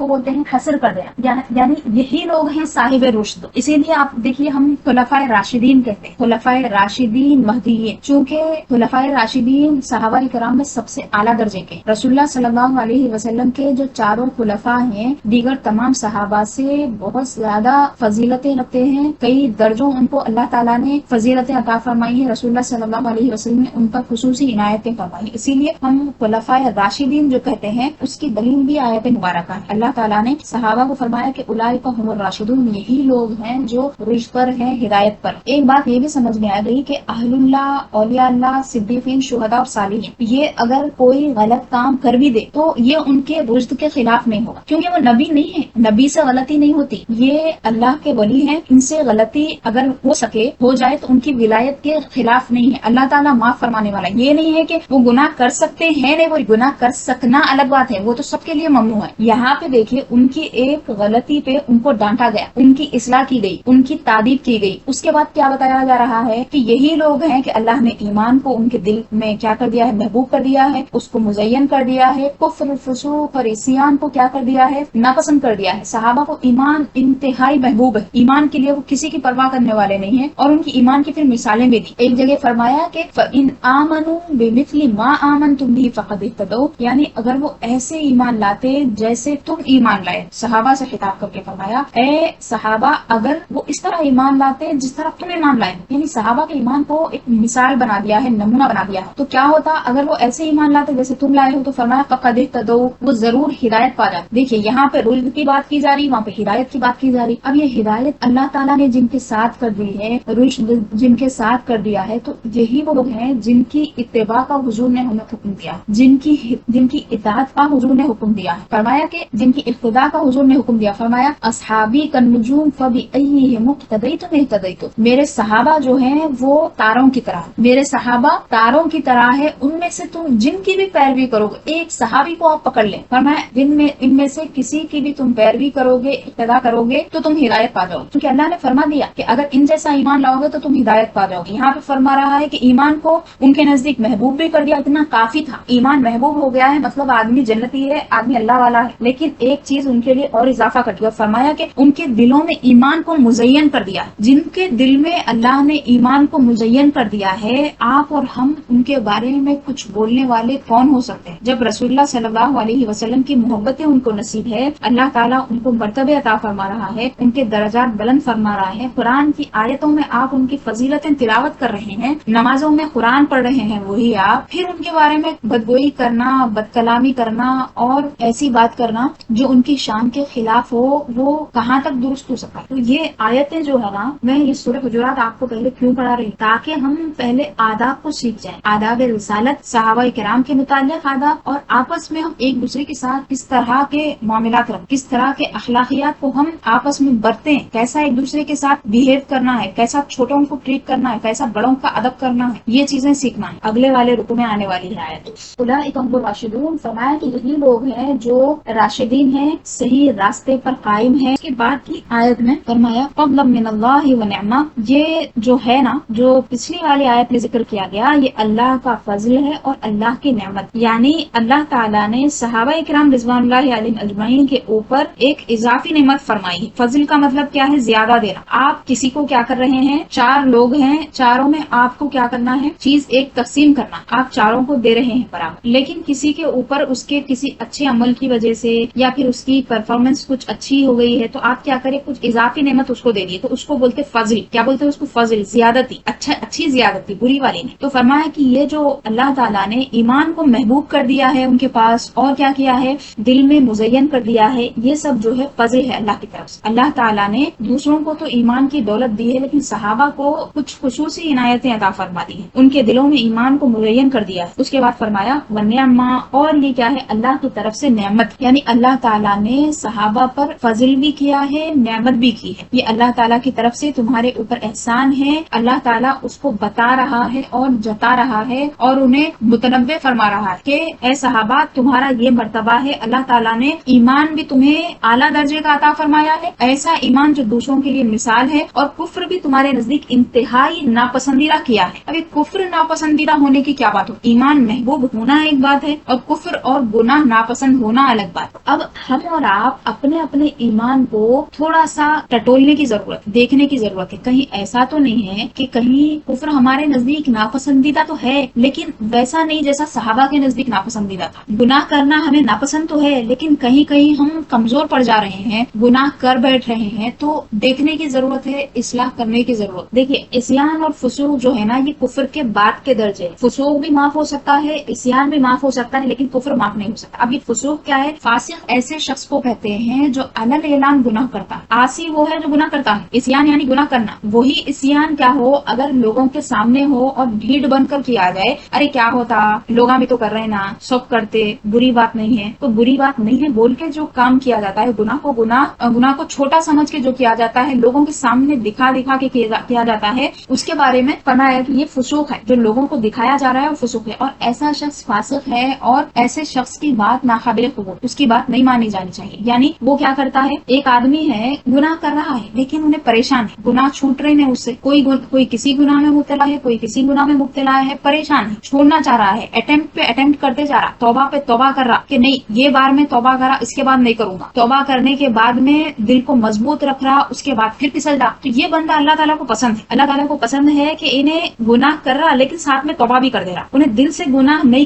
بولتے ہیں حسر کر دیا، یعنی یہی لوگ ہیں صاحب رشد. اسی لیے آپ دیکھیے ہم خلفائے راشدین کہتے ہیں، خلفائے راشدین مہدیین، چونکہ خلفائے راشدین صحابہ کرام میں سب سے اعلیٰ درجے کے، رسول اللہ صلی اللہ علیہ وسلم کے جو چاروں خلفاء ہیں دیگر تمام صحابہ سے بہت زیادہ فضیلتیں رکھتے ہیں. کئی درجوں ان کو اللہ تعالیٰ نے فضیلتیں عطا فرمائی ہیں، رسول اللہ صلی اللہ علیہ وسلم نے ان پر خصوصی عنایتیں فرمائی. اسی لیے ہم خلفائے راشدین جو کہتے ہیں اس کی دلیل بھی آیت مبارکہ ہے. اللہ تعالیٰ نے صحابہ کو فرمایا کہ اولئک هم الراشدون، یہی لوگ ہیں جو رشد پر ہیں، ہدایت پر. ایک بات یہ بھی سمجھ میں آ گئی کہ اہل اللہ، اولیاء اللہ، صدیقین، شہداء اور صالحین، یہ اگر کوئی غلط کام کر بھی دے تو یہ ان کے رشد کے خلاف نہیں ہوگا، کیونکہ وہ نبی نہیں ہے، نبی سے غلطی نہیں ہوتی، یہ اللہ کے ولی ہیں. ان سے غلطی اگر ہو سکے، ہو جائے تو ان کی ولایت کے خلاف نہیں ہے. اللہ تعالیٰ معاف فرمانے والا. یہ نہیں ہے کہ وہ گناہ کر سکتے ہیں، نہیں، وہ گناہ کر سکنا الگ بات ہے، وہ تو سب کے لیے ممنوع ہے. یہاں پہ دیکھیے ان کی ایک غلطی پہ ان کو ڈانٹا گیا، ان کی اصلاح کی گئی، ان کی تعریف کی گئی. اس کے بعد کیا بتایا جا رہا ہے کہ یہی لوگ ہیں کہ اللہ نے ایمان کو ان کے دل میں کیا کر دیا ہے، محبوب کر دیا ہے، اس کو مزین کر دیا ہے. کفر، فسوق اور عصیان کو کیا کر دیا ہے، ناپسند کر دیا ہے. صحابہ کو ایمان انتہائی محبوب ہے، ایمان کے لیے وہ کسی کی پرواہ کرنے والے نہیں ہیں، اور ان کی ایمان کی پھر مثالیں بھی دی. ایک جگہ فرمایا کہ فَإِنْ آمَنُوا بِمِثْلِ مَا آمَنْتُمْ بِهِ فَقَدِ اهْتَدَوْا، یعنی اگر وہ ایسے ایمان لاتے پہ جیسے تم ایمان لائے. صحابہ سے خطاب کر کے فرمایا اے صحابہ اگر وہ اس طرح ایمان لاتے جس طرح تم ایمان لائے، یعنی صحابہ کے ایمان کو ایک مثال بنا دیا ہے، نمونہ بنا دیا ہے. تو کیا ہوتا اگر وہ ایسے ایمان لاتے جیسے تم لائے ہو؟ تو فرمایا فقد اہتدوا، وہ ضرور ہدایت پا جاتے. دیکھیے یہاں پہ رشد کی بات کی جا رہی، وہاں پہ ہدایت کی بات کی جا رہی. اب یہ ہدایت اللہ تعالیٰ نے جن کے ساتھ کر دی ہے، رشد جن کے ساتھ کر دیا ہے، تو یہی وہ لوگ ہیں جن کی اتباع کا حضور نے ہمیں حکم دیا، جن کی اطاعت کا حضور نے حکم دیا ہے. فرمایا کہ جن کی اقتداء کا حضور نے حکم دیا. فرمایا اصحابی کالنجوم فبأیہم اقتدیتم اہتدیتم، میرے صحابہ جو ہیں وہ تاروں کی طرح، میرے صحابہ تاروں کی طرح ہے، ان میں سے تم جن کی بھی پیروی کرو گے، ایک صحابی کو آپ پکڑ لیں، فرمایا ان میں سے کسی کی بھی تم پیروی کرو گے، اقتداء کرو گے تو تم ہدایت پا جاؤ. کیونکہ اللہ نے فرما دیا کہ اگر ان جیسا ایمان لاؤ گے تو تم ہدایت پا جاؤ گے. یہاں پہ فرما رہا ہے کہ ایمان کو ان کے نزدیک محبوب بھی کر دیا، اتنا کافی تھا. ایمان محبوب ہو گیا ہے مطلب آدمی جنتی ہے، آدمی اللہ والا ہے. لیکن ایک چیز ان کے لیے اور اضافہ کر دیا، فرمایا کہ ان کے دلوں میں ایمان کو مزین کر دیا. جن کے دل میں اللہ نے ایمان کو مزین کر دیا ہے، آپ اور ہم ان کے بارے میں کچھ بولنے والے کون ہو سکتے ہیں؟ جب رسول اللہ صلی اللہ علیہ وسلم کی محبتیں ان کو نصیب ہے، اللہ تعالیٰ ان کو مرتبے عطا فرما رہا ہے، ان کے درجات بلند فرما رہا ہے. قرآن کی آیتوں میں آپ ان کی فضیلتیں تلاوت کر رہے ہیں، نمازوں میں قرآن پڑھ رہے ہیں وہی آپ، پھر ان کے بارے میں بدگوئی کرنا، بد کلامی کرنا اور ایسی بات کرنا جو ان کی شان کے خلاف ہو، وہ کہاں تک درست ہو سکتا ہے؟ تو یہ آیتیں جو ہے نا، میں یہ سورہ حجرات آپ کو پہلے کیوں پڑھا رہی، تاکہ ہم پہلے آداب کو سیکھ جائیں، آداب رسالت، صحابہ کرام کے متعلق آداب، اور آپس میں ہم ایک دوسرے کے ساتھ کس طرح کے معاملات رکھیں، کس طرح کے اخلاقیات کو ہم آپس میں برتیں، کیسا ایک دوسرے کے ساتھ بیہیو کرنا ہے، کیسا چھوٹوں کو ٹریٹ کرنا ہے، کیسا بڑوں کا ادب کرنا ہے، یہ چیزیں سیکھنا ہے. اگلے والے رکوع میں آنے والی ہے آیت اولئک هم الراشدون. فرمایا کہ یہی لوگ ہیں جو راشدین ہیں، صحیح راستے پر قائم ہیں. اس کے بعد کی آیت میں فرمایا فضلا من اللہ ونعمہ، یہ جو ہے نا، جو پچھلی والی آیت میں ذکر کیا گیا، یہ اللہ کا فضل ہے اور اللہ کی نعمت. یعنی اللہ تعالیٰ نے صحابہ کرام رضوان اللہ علیہم اجمعین کے اوپر ایک اضافی نعمت فرمائی ہے. فضل کا مطلب کیا ہے؟ زیادہ دینا. آپ کسی کو کیا کر رہے ہیں، چار لوگ ہیں، چاروں میں آپ کو کیا کرنا ہے، چیز ایک تقسیم کرنا، آپ چاروں کو دے رہے ہیں برابر. لیکن کسی کے اوپر اس کے کسی اچھے عمل کی وجہ سے یا پھر اس کی پرفارمنس کچھ اچھی ہو گئی ہے تو آپ کیا کریں، کچھ اضافی نعمت اس کو دے دیے، تو اس کو بولتے فضل. کیا بولتے ہیں اس کو؟ فضل، زیادتی، اچھی زیادتی، بری والی نہیں. تو فرمایا کہ یہ جو اللہ تعالیٰ نے ایمان کو محبوب کر دیا ہے ان کے پاس، اور کیا کیا ہے، دل میں مزین کر دیا ہے، یہ سب جو ہے فضل ہے اللہ کی طرف سے. اللہ تعالیٰ نے دوسروں کو تو ایمان کی دولت دی ہے، لیکن صحابہ کو کچھ خصوصی عنایتیں عطا فرما دی ہیں، ان کے دلوں میں ایمان کو مزین کر دیا ہے. اس کے بعد فرمایا ونعمہ، اور یہ کیا ہے، اللہ کی طرف سے نعمت، یعنی اللہ تعالیٰ نے صحابہ پر فضل بھی کیا ہے، نعمت بھی کی ہے. یہ اللہ تعالیٰ کی طرف سے تمہارے اوپر احسان ہے. اللہ تعالیٰ اس کو بتا رہا ہے اور جتا رہا ہے اور انہیں متنبع فرما رہا ہے کہ اے صحابہ تمہارا یہ مرتبہ ہے. اللہ تعالیٰ نے ایمان بھی تمہیں اعلیٰ درجے کا عطا فرمایا ہے، ایسا ایمان جو دوسروں کے لیے مثال ہے، اور کفر بھی تمہارے نزدیک انتہائی ناپسندیدہ کیا ہے. ابھی کفر ناپسندیدہ ہونے کی کیا بات ہو، ایمان محبوب ہونا ایک بات ہے اور کفر اور گناہ ناپسند ہونا الگ بات. اب ہم اور آپ اپنے اپنے ایمان کو تھوڑا سا ٹٹولنے کی ضرورت، دیکھنے کی ضرورت ہے. کہیں ایسا تو نہیں ہے کہ کہیں کفر ہمارے نزدیک ناپسندیدہ تو ہے لیکن ویسا نہیں جیسا صحابہ کے نزدیک ناپسندیدہ تھا. گناہ کرنا ہمیں ناپسند تو ہے لیکن کہیں کہیں ہم کمزور پڑ جا رہے ہیں، گناہ کر بیٹھ رہے ہیں، تو دیکھنے کی ضرورت ہے، اصلاح کرنے کی ضرورت. دیکھیے عصیان اور فسوق جو ہے نا، یہ کفر کے بعد کے درجے. فسوق بھی معاف ہو سکتا ہے، عصیان بھی معاف ہو سکتا ہے، لیکن کفر معاف نہیں ہو سکتا. اب یہ فسوق کیا ہے؟ فاسق ایسے شخص کو کہتے ہیں جو علل اعلان گناہ کرتا ہے. عاصی وہ ہے جو گناہ کرتا ہے. عصیان یعنی گناہ کرنا. وہی عصیان کیا ہو، اگر لوگوں کے سامنے ہو اور ڈھیٹ بن کر کیا جائے، ارے کیا ہوتا، لوگ بھی تو کر رہے نا، سب کرتے، بری بات نہیں ہے. تو بری بات نہیں ہے بول کے جو کام کیا جاتا ہے، گناہ کو چھوٹا سمجھ کے جو کیا جاتا ہے، لوگوں کے سامنے دکھا کے کیا جاتا ہے، اس کے بارے میں فرمایا کہ یہ فسوق ہے. جو لوگوں کو دکھایا جا رہا ہے وہ فسوق ہے، اور ایسا شخص فاسق ہے، اور ایسے شخص کی بات ناقابل قبول، اس کی بات نہیں مانی جانی چاہیے. یعنی وہ کیا کرتا ہے، ایک آدمی ہے گناہ کر رہا ہے لیکن انہیں پریشان ہے، گناہ چھوٹ رہے ہیں اس سے، کوئی کسی گناہ میں مبتلا ہے، کوئی کسی گناہ میں مبتلا ہے، پریشان ہے، چھوڑنا چاہ رہا ہے، اٹیمپٹ کرتے جا رہا، توبہ پہ توبہ کر رہا کہ نہیں یہ بار میں توبہ کرا، اس کے بعد نہیں کروں گا. توبہ کرنے کے بعد میں دل کو مضبوط رکھ رہا، اس کے بعد پھر پھسل رہا. تو یہ بندہ اللہ تعالیٰ کو پسند ہے. اللہ تعالیٰ کو پسند ہے کہ انہیں گناہ کر رہا لیکن ساتھ میں توبہ بھی کر دے رہا. انہیں دل سے گناہ نہیں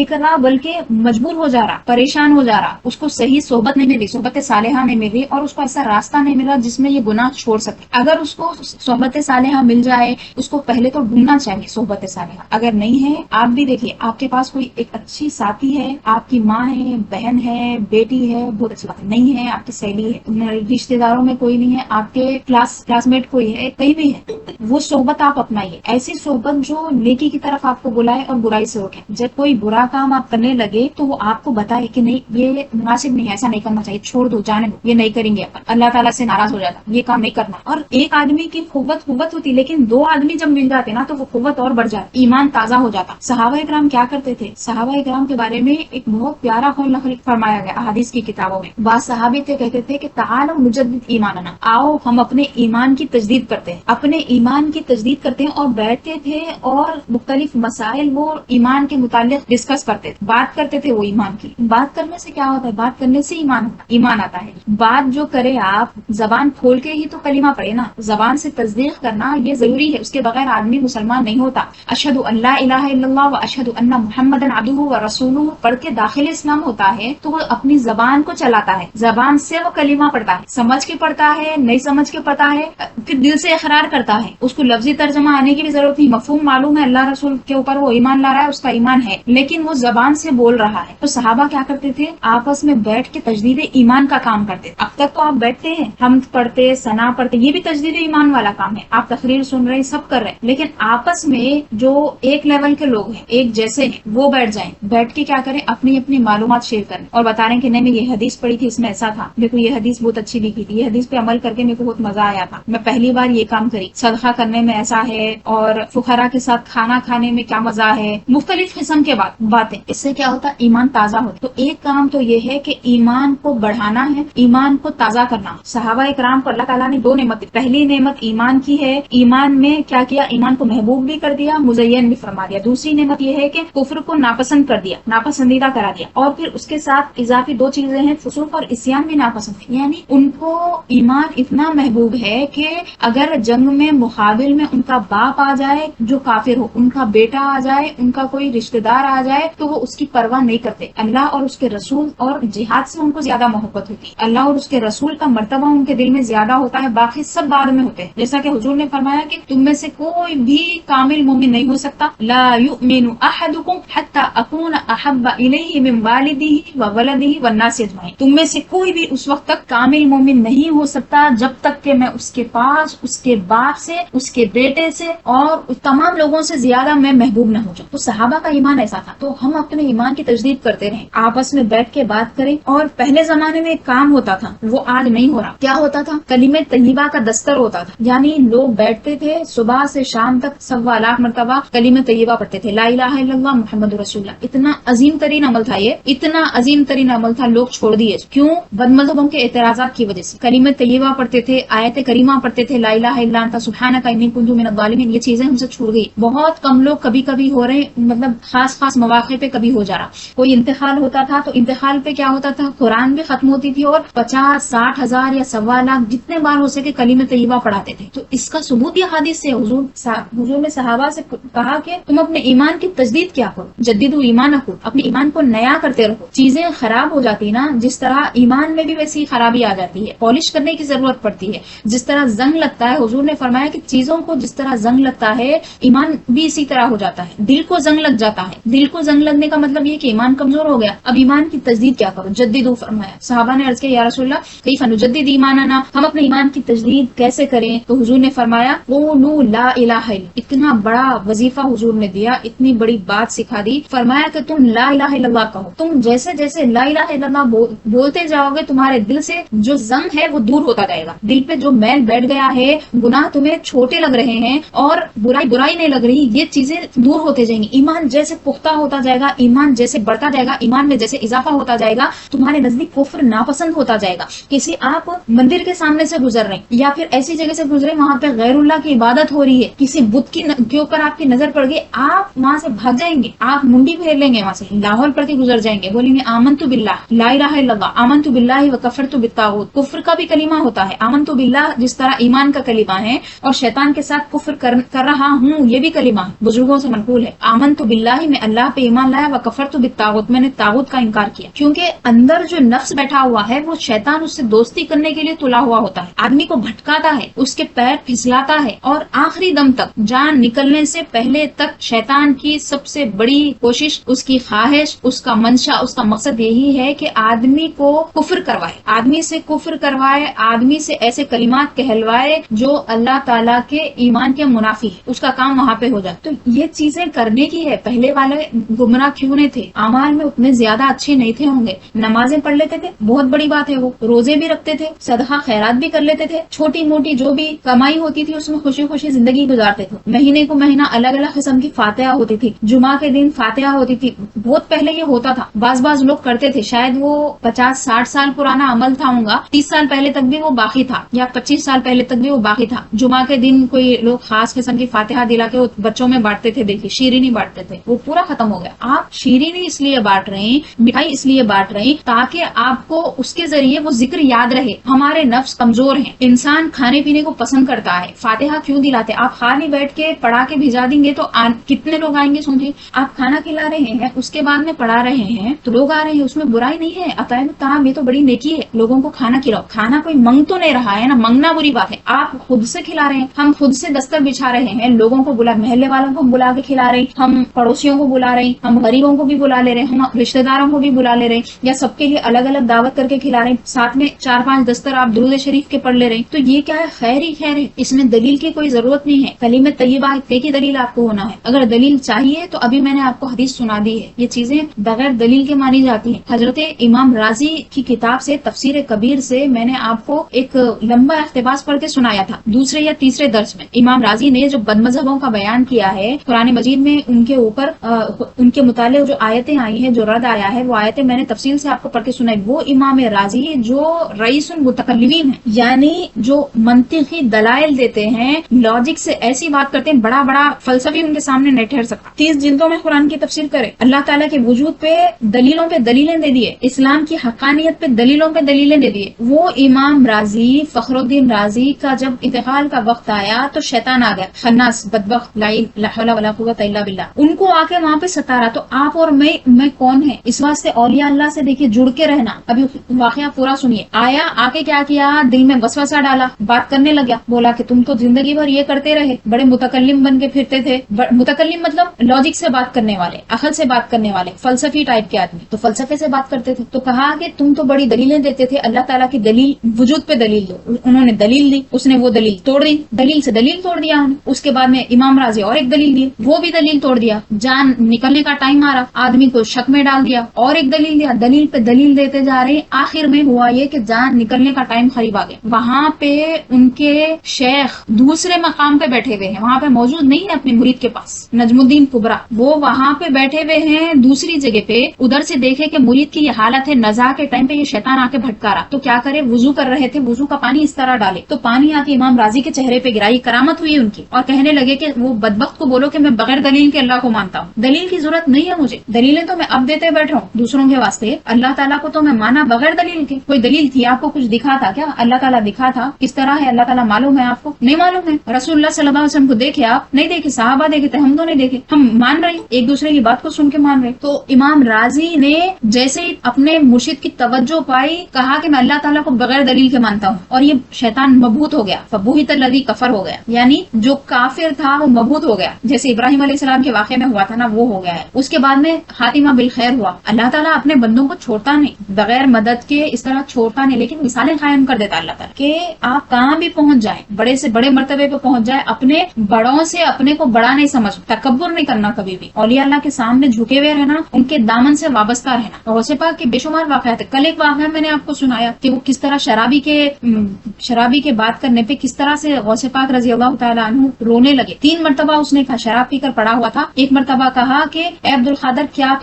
کر رہا بلکہ مجبور ہو جا رہا، پریشان ہو جا رہا، اس کو صحیح صحبت نہیں ملی، صحبت صالحہ نہیں ملی، اور اس کو ایسا راستہ نہیں ملا جس میں یہ گناہ چھوڑ سکے. اگر اس کو صحبت صالحہ مل جائے، اس کو پہلے تو ڈھونڈنا چاہیے صحبت صالحہ. اگر نہیں ہے، آپ بھی دیکھیے آپ کے پاس کوئی ایک اچھی ساتھی ہے، آپ کی ماں ہے، بہن ہے، بیٹی ہے، بہت اچھی بات ہے. نہیں ہے، آپ کی سہیلی ہے، رشتے داروں میں کوئی نہیں ہے، آپ کے کلاس میٹ کوئی ہے، کہیں بھی ہے، وہ صحبت آپ اپنائیے. ایسی صحبت جو نیکی کی طرف آپ کو بلائے اور برائی سے روکے. جب کوئی برا کام آپ کرنے لگے تو وہ آپ کو بتائے کہ نہیں یہ مناسب نہیں ہے، ایسا نہیں کرنا چاہیے، چھوڑ دو، جانے دو، یہ نہیں کریں گے اپن، اللہ تعالیٰ سے ناراض ہو جاتا، یہ کام نہیں کرنا. اور ایک آدمی کی قوت ہوتی، لیکن دو آدمی جب مل جاتے نا تو وہ قوت اور بڑھ جاتی، ایمان تازہ ہو جاتا. صحابہ کرام کیا کرتے تھے؟ صحابہ کرام کے بارے میں ایک بہت پیارا قول فرمایا گیا احادیث کی کتابوں میں. بعض صحابی کہتے تھے کہ تعالوا نجدد ایماننا، آؤ ہم اپنے ایمان کی تجدید کرتے ہیں، اپنے ایمان کی تجدید کرتے ہیں. اور بیٹھتے تھے اور مختلف مسائل وہ ایمان کے متعلق ڈسکس کرتے تھے، بات کرتے تھے. وہ ایمان کی بات کرنے سے کیا ہوتا ہے؟ بات کرنے سے ایمان آتا ہے. بات جو کرے آپ زبان کھول کے ہی تو کلمہ پڑھے نا، زبان سے تصدیق کرنا یہ ضروری ہے، اس کے بغیر آدمی مسلمان نہیں ہوتا. اشہد ان لا الہ الا اللہ و اشہد ان محمدا عبدہ و رسولہ پڑھ کے داخل اسلام ہوتا ہے تو وہ اپنی زبان کو چلاتا ہے، زبان سے وہ کلمہ پڑھتا ہے، سمجھ کے پڑھتا ہے، نہیں سمجھ کے پڑھتا ہے، پھر دل سے اقرار کرتا ہے. اس کو لفظی ترجمہ آنے کی بھی ضرورت نہیں، مفہوم معلوم ہے، اللہ رسول کے اوپر وہ ایمان لا رہا ہے، اس کا ایمان ہے، لیکن وہ زبان سے بول رہا ہے. تو صحابہ کیا کرتے تھے؟ آپس میں بیٹھ کے تجدید ایمان کا کام کرتے. اب تک تو آپ بیٹھتے ہیں، ہم پڑھتے، ثنا پڑھتے، یہ بھی تجدید ایمان والا کام ہے، آپ تقریر سن رہے ہیں، سب کر رہے ہیں، لیکن آپس میں جو ایک لیول کے لوگ ہیں، ایک جیسے ہیں، وہ بیٹھ جائیں، بیٹھ کے کیا کریں؟ اپنی اپنی معلومات شیئر کریں اور بتا رہے ہیں کہ نہیں میں یہ حدیث پڑھی تھی، اس میں ایسا تھا، میرے کو یہ حدیث بہت اچھی لگی تھی، یہ حدیث پہ عمل کر کے میرے کو بہت مزہ آیا تھا، میں پہلی بار یہ کام کری، صدقہ کرنے میں ایسا ہے، اور فقراء کے ساتھ کھانا کھانے میں کیا مزہ ہے، مختلف قسم کے باتیں. اس سے کیا ہوتا ہے؟ ایمان تازہ ہوتا. تو ایک کام تو یہ ہے کہ ایمان کو بڑھانا ہے، ایمان کو تازہ کرنا. صحابہ اکرام کو اللہ تعالیٰ نے دو نعمت دی. پہلی نعمت ایمان کی ہے، ایمان میں کیا کیا؟ ایمان کو محبوب بھی کر دیا، مزین بھی فرما دیا. دوسری نعمت یہ ہے کہ کفر کو ناپسند کر دیا، ناپسندیدہ کرا دیا. اور پھر اس کے ساتھ اضافی دو چیزیں ہیں، فسوق اور عصیان بھی ناپسند ہے. یعنی ان کو ایمان اتنا محبوب ہے کہ اگر جنگ میں مقابل میں ان کا باپ آ جائے جو کافر ہو، ان کا بیٹا آ جائے، ان کا کوئی رشتہ دار آ جائے، تو وہ اس کی پرواہ نہیں کرتے. اللہ اور اس کے رسول اور جہاد سے ان کو زیادہ محبت ہوتی ہے. اللہ اور اس کے رسول کا مرتبہ ان کے دل میں زیادہ ہوتا ہے، باقی سب بعد میں ہوتے ہیں. جیسا کہ حضور نے فرمایا کہ تم میں سے کوئی بھی کامل مومن نہیں ہو سکتا. لا یؤمن احدکم حتی اکون احب الیہ من والدہ وولدہ والناس اجمعین. تم میں سے کوئی بھی اس وقت تک کامل مومن نہیں ہو سکتا جب تک کہ میں اس کے پاس، اس کے باپ سے، اس کے بیٹے سے اور تمام لوگوں سے زیادہ میں محبوب نہ ہو جاؤں. تو صحابہ کا ایمان ایسا تھا. تو ہم اپنے ایمان کی تجدید کرتے رہیں، آپس میں بیٹھ کے بات کریں. اور پہلے زمانے میں ایک کام ہوتا تھا، وہ آج نہیں ہو رہا. کیا ہوتا تھا؟ کلمہ طیبہ کا دستر ہوتا تھا. یعنی لوگ بیٹھتے تھے صبح سے شام تک 1.25 مرتبہ کلمہ طیبہ پڑھتے تھے، لا الہ الا اللہ محمد رسول اللہ. اتنا عظیم ترین عمل تھا، یہ اتنا عظیم ترین عمل تھا، لوگ چھوڑ دیے. کیوں؟ بد مذہبوں کے اعتراضات کی وجہ سے. کلمہ طیبہ پڑھتے تھے، آیت کریمہ پڑھتے تھے، لا الہ الا انت سبحانک انی کنت من الظالمین. یہ چیزیں ہم سے چھوڑ گئی. بہت کم لوگ کبھی کبھی ہو رہے، مطلب خاص مواقع پہ کبھی ہو جا رہا. کوئی انتقال ہوتا تھا تو انتقال پہ کیا ہوتا تھا؟ قرآن بھی ختم ہوتی تھی اور 50-60 ہزار یا 1.25 لاکھ جتنے بار ہو سکے کلمہ طیبہ پڑھاتے تھے. تو اس کا ثبوت یہ حدیث سے حضور نے صحابہ سے کہا کہ تم اپنے ایمان کی تجدید کیا کرو، جدیدوا ایمانکم، اپنے ایمان کو نیا کرتے رہو. چیزیں خراب ہو جاتی نا، جس طرح ایمان میں بھی ویسی خرابی آ جاتی ہے، پالش کرنے کی ضرورت پڑتی ہے. جس طرح زنگ لگتا ہے، حضور نے فرمایا کہ چیزوں کو جس طرح زنگ لگتا ہے ایمان بھی اسی طرح ہو جاتا ہے. دل کو زنگ لگ جاتا ہے. دل کو زنگ لگنے کا مطلب یہ کہ ایمان کمزور ہو گیا. اب ایمان کی تجدید کیا کرو؟ جدیدوا فرمایا. صحابہ نے عرض کیا یا رسول اللہ کیف نجدد ایماننا، ہم اپنے ایمان کی تجدید کیسے کریں؟ تو حضور نے فرمایا قولوا لا الہ الا. اتنا بڑا وظیفہ حضور نے دیا، اتنی بڑی بات سکھا دی. فرمایا کہ تم لا الہ الا اللہ کہو. تم جیسے جیسے لا الہ الا اللہ بولتے جاؤ گے، تمہارے دل سے جو زنگ ہے وہ دور ہوتا جائے گا. دل پہ جو میل بیٹھ گیا ہے، گناہ تمہیں چھوٹے لگ رہے ہیں اور برائی نہیں لگ رہی، یہ چیزیں دور ہوتے جائیں گی. ایمان جیسے پختہ ہوتا جائے گا، ایمان جیسے بڑھتا جائے گا، ایمان میں جیسے اضافہ ہوتا جائے گا، تمہارے نزدیک کفر ناپسند ہوتا جائے گا. کسی آپ مندر کے سامنے سے گزر رہے ہیں یا پھر ایسی جگہ سے گزرے وہاں پہ غیر اللہ کی عبادت ہو رہی ہے، کسی بت کے اوپر آپ کی نظر پڑ گئی، آپ وہاں سے بھاگ جائیں گے، آپ منڈی پھیر لیں گے، وہاں سے لاہور پڑھ کے گزر جائیں گے، بولیں گے آمنت باللہ لا الہ الا اللہ، آمنت باللہ وکفرت بالطاغوت. کفر کا بھی کلمہ ہوتا ہے، آمنت باللہ جس طرح ایمان کا کلمہ ہے، اور شیطان کے ساتھ کفر کر رہا ہوں، یہ بھی کلمہ بزرگوں سے منقول ہے۔ آمنت باللہ، میں اللہ پہ ایمان لایا، وکفرت بالطاغوت، میں نے طاغوت کا انکار کیا، کیونکہ اندر جو نفس بیٹھا ہوا ہے وہ شیطان اس سے دوستی کرنے کے لیے تلا ہوا ہوتا ہے، آدمی کو بھٹکاتا ہے، اس کے پیر پھسلاتا ہے، اور آخری دم تک، جان نکلنے سے پہلے تک شیطان کی سب سے بڑی کوشش، اس کی خواہش، اس کا منشا، اس کا مقصد یہی ہے کہ آدمی کو کفر کروائے، آدمی سے کفر کروائے، آدمی سے ایسے کلمات کہلوائے جو اللہ تعالیٰ کے ایمان کے منافی ہے، اس کا کام وہاں پہ ہو جائے۔ تو یہ چیزیں کرنے کی ہے۔ پہلے والے گمراہ کیوں نہیں تھے؟ اعمال میں اتنے زیادہ اچھے نہیں تھے ہوں گے، نمازیں پڑھ لیتے تھے، بہت بڑی بات ہے، وہ روزے بھی رکھتے تھے، صدقہ خیرات بھی کر لیتے تھے، چھوٹی موٹی جو بھی کمائی ہوتی تھی اس میں خوشی خوشی زندگی گزارتے تھے، مہینے کو مہینہ الگ الگ قسم کی فاتحہ ہوتی تھی، جمعہ کے دن فاتحہ ہوتی تھی۔ بہت پہلے یہ ہوتا تھا، بعض لوگ کرتے تھے، شاید وہ 50-60 سال پرانا عمل تھا ہوں گا، 30 سال پہلے تک بھی وہ باقی تھا، یا 25 سال پہلے تک بھی وہ باقی تھا۔ جمعہ کے دن کوئی لوگ خاص قسم کی فاتحہ دلا کے بچوں میں بانٹتے تھے، دیکھیے شیرینی بانٹتے تھے، وہ پورا ختم ہو گیا۔ آپ شیرینی اس لیے بانٹ رہے ہیں، مٹھائی اس لیے بانٹ رہے ہیں تاکہ آپ کو اس کے ذریعے وہ ذکر یاد رہے۔ ہمارے نفس کمزور ہیں، انسان کھانے پینے کو پسند کرتا ہے، فاتحہ کیوں دلاتے؟ آپ خالی بیٹھ کے پڑھا کے بھیجا دیں گے تو کتنے لوگ آئیں گے؟ سمجھے، آپ کھانا کھلا رہے ہیں، اس کے بعد میں پڑھا رہے ہیں تو لوگ آ رہے ہیں، اس میں برائی نہیں ہے، اطعام الطعام، یہ تو بڑی نیکی ہے، لوگوں کو کھانا کھلاؤ۔ کھانا کوئی منگ تو نہیں رہا ہے نا، منگنا بری بات ہے، آپ خود سے کھلا رہے ہیں، ہم خود سے دستر بچھا رہے ہیں، لوگوں کو بلا، محلے والوں کو بلا کے کھلا رہے ہیں، ہم پڑوسیوں کو بلا رہے ہیں، ہم غریبوں کو بھی بلا لے رہے ہیں، ہم رشتہ داروں کو بھی بلا لے رہے ہیں، یا سب کے لیے الگ الگ دعوت کر کے کھلا رہے ہیں، ساتھ میں 4-5 دستر آپ درود شریف کے پڑھ لے رہے ہیں، تو یہ کیا ہے؟ خیر ہی خیر ہے، اس میں دلیل کی کوئی ضرورت نہیں ہے۔ کلمہ طیبہ کی دلیل آپ کو ہونا ہے، اگر دلیل چاہیے تو ابھی میں نے آپ کو حدیث سنا دی ہے، یہ چیزیں بغیر دلیل کے مانی جاتی ہیں۔ حضرت امام راضی کی کتاب سے، تفسیر کبیر سے، میں نے آپ کو ایک لمبا اقتباس پڑھ کے سنایا تھا دوسرے یا تیسرے درس میں۔ امام راضی نے جو بد مذہبوں کا بیان کیا ہے قرآن مجید میں، ان کے اوپر ان کے متعلق جو آیتیں آئی ہیں، جو رد آیا ہے، وہ آیتیں میں نے تفصیل سے آپ کو پڑھ کے سنائی۔ وہ امام راضی جو رئیس المتکلمین ہیں، یعنی جو منطقی دلائل دیتے ہیں، لاجک سے ایسی بات کرتے ہیں، بڑا بڑا فلسفی ان کے سامنے نہیں ٹھہر سکتا۔ 30 جلدوں میں قرآن کی تفسیر کرے، اللہ تعالیٰ کے وجود پہ دلیلوں پہ دلیلیں دے دیے، اسلام کی حقانیت پہ دلیلوں پہ دلیلیں دے دیے۔ وہ امام راضی، فخر الدین رازی کا جب انتقال کا وقت آیا تو شیطان آ گیا، خناس، بدبخت، لا حول ولا قوت الا باللہ، ان کو آ کے وہاں پہ ستا رہا۔ تو آپ اور میں کون ہے؟ اس واسطے اولیاء اللہ سے دیکھیے جڑ کے رہنا۔ ابھی واقعہ پورا سنیے۔ آیا، آ کے کیا کیا؟ دل میں وسوسہ ڈالا، بات کرنے لگا، بولا کہ تم تو زندگی بھر یہ کرتے رہے، بڑے متکلم بن کے پھرتے تھے۔ متکلم مطلب لاجک سے بات کرنے والے، عقل سے بات کرنے والے، فلسفی ٹائپ کے آدمی، تو فلسفے سے بات کرتے تھے۔ تو کہا کہ تم تو بڑی دلیلیں دیتے تھے، اللہ تعالیٰ کی دلیل، وجود پہ دلیل دو۔ انہوں نے دلیل دی، اس نے وہ دلیل توڑ دی، دلیل سے دلیل توڑ دیا انہوں نے۔ اس کے بعد میں امام راضی اور ایک دلیل دی، وہ بھی دلیل توڑ دیا۔ جان نکلنے کا ٹائم آ رہا، آدمی کو شک میں ڈال دیا، اور ایک دلیل دیا، دلیل پہ دلیل دیتے جا رہے ہیں۔ آخر میں ہوا یہ کہ جان نکلنے کا ٹائم قریب آ گیا۔ وہاں پہ ان کے شیخ دوسرے مقام پہ بیٹھے ہوئے ہیں، وہاں پہ موجود نہیں ہے اپنے مرید کے پاس، نجم الدین کبرا، وہ وہاں پہ بیٹھے ہوئے ہیں دوسری جگہ پہ۔ ادھر سے دیکھے کہ مرید کی یہ حالت ہے، نزا کے ٹائم پہ یہ شیطان آ کے بھٹکا رہا، تو کیا کرے؟ وضو کر رہے تھے، وضو کا پانی اس طرح ڈالے تو پانی آ کے امام راضی کے چہرے پہ گرا، یہ کرامت ہوئی ان کی، اور کہنے لگے کہ وہ بدبخت کو بولو کہ میں بغیر دلیل کے اللہ کو مانتا ہوں، دلیل کی ضرورت نہیں ہے مجھے، دلیلیں تو میں اب دیتے بیٹھا ہوں دوسروں کے واسطے، اللہ تعالیٰ کو تو میں مانا بغیر دلیل کے۔ کوئی دلیل تھی؟ آپ کو کچھ دکھا تھا کیا؟ اللہ تعالیٰ دکھا تھا؟ کس طرح ہے اللہ تعالیٰ معلوم ہے آپ کو؟ نہیں معلوم ہے۔ رسول اللہ صلی اللہ علیہ وسلم کو دیکھے آپ؟ نہیں دیکھے۔ صحابہ دیکھے تھے؟ ہم تو نہیں دیکھے، ہم مان رہے ہیں، ایک دوسرے کی بات کو سن کے مان رہے۔ تو امام راضی نے جیسے ہی اپنے مرشد کی توجہ پائی، کہا کہ میں اللہ تعالیٰ کو بغیر دلیل کے مانتا ہوں، اور یہ شیطان مبہوت ہو گیا، فبہت الذی کفر ہو گیا، یعنی جو کافر تھا وہ مبہوت ہو گیا، جیسے ابراہیم علیہ السلام کے واقعے میں ہوا تھا نا، وہ ہو گیا ہے۔ اس کے بعد میں خاتمہ بالخیر ہوا۔ اللہ تعالیٰ اپنے بندوں کو چھوڑتا نہیں، بغیر مدد کے اس طرح چھوڑتا نہیں، لیکن مثالیں قائم کر دیتا اللہ تعالیٰ کہ آپ کہاں بھی پہنچ جائیں، بڑے سے بڑے مرتبے پہ پہنچ جائے، اپنے بڑوں سے اپنے کو بڑا نہیں سمجھ، تکبر نہیں کرنا کبھی بھی، اولیاء اللہ کے سامنے جھکے ہوئے رہنا، ان کے دامن سے وابستہ رہنا۔ غوث پاک کے بے شمار واقعات ہیں۔ کل ایک واقعہ میں نے آپ کو سنایا کہ وہ کس طرح شرابی کے بات کرنے پہ کس طرح سے غوث پاک رضی اللہ تعالیٰ عنہ رونے لگے۔ 3 مرتبہ اس نے کہا، شراب پی کر پڑا ہوا تھا، ایک مرتبہ کہا کہ اے عبد القادر، کیا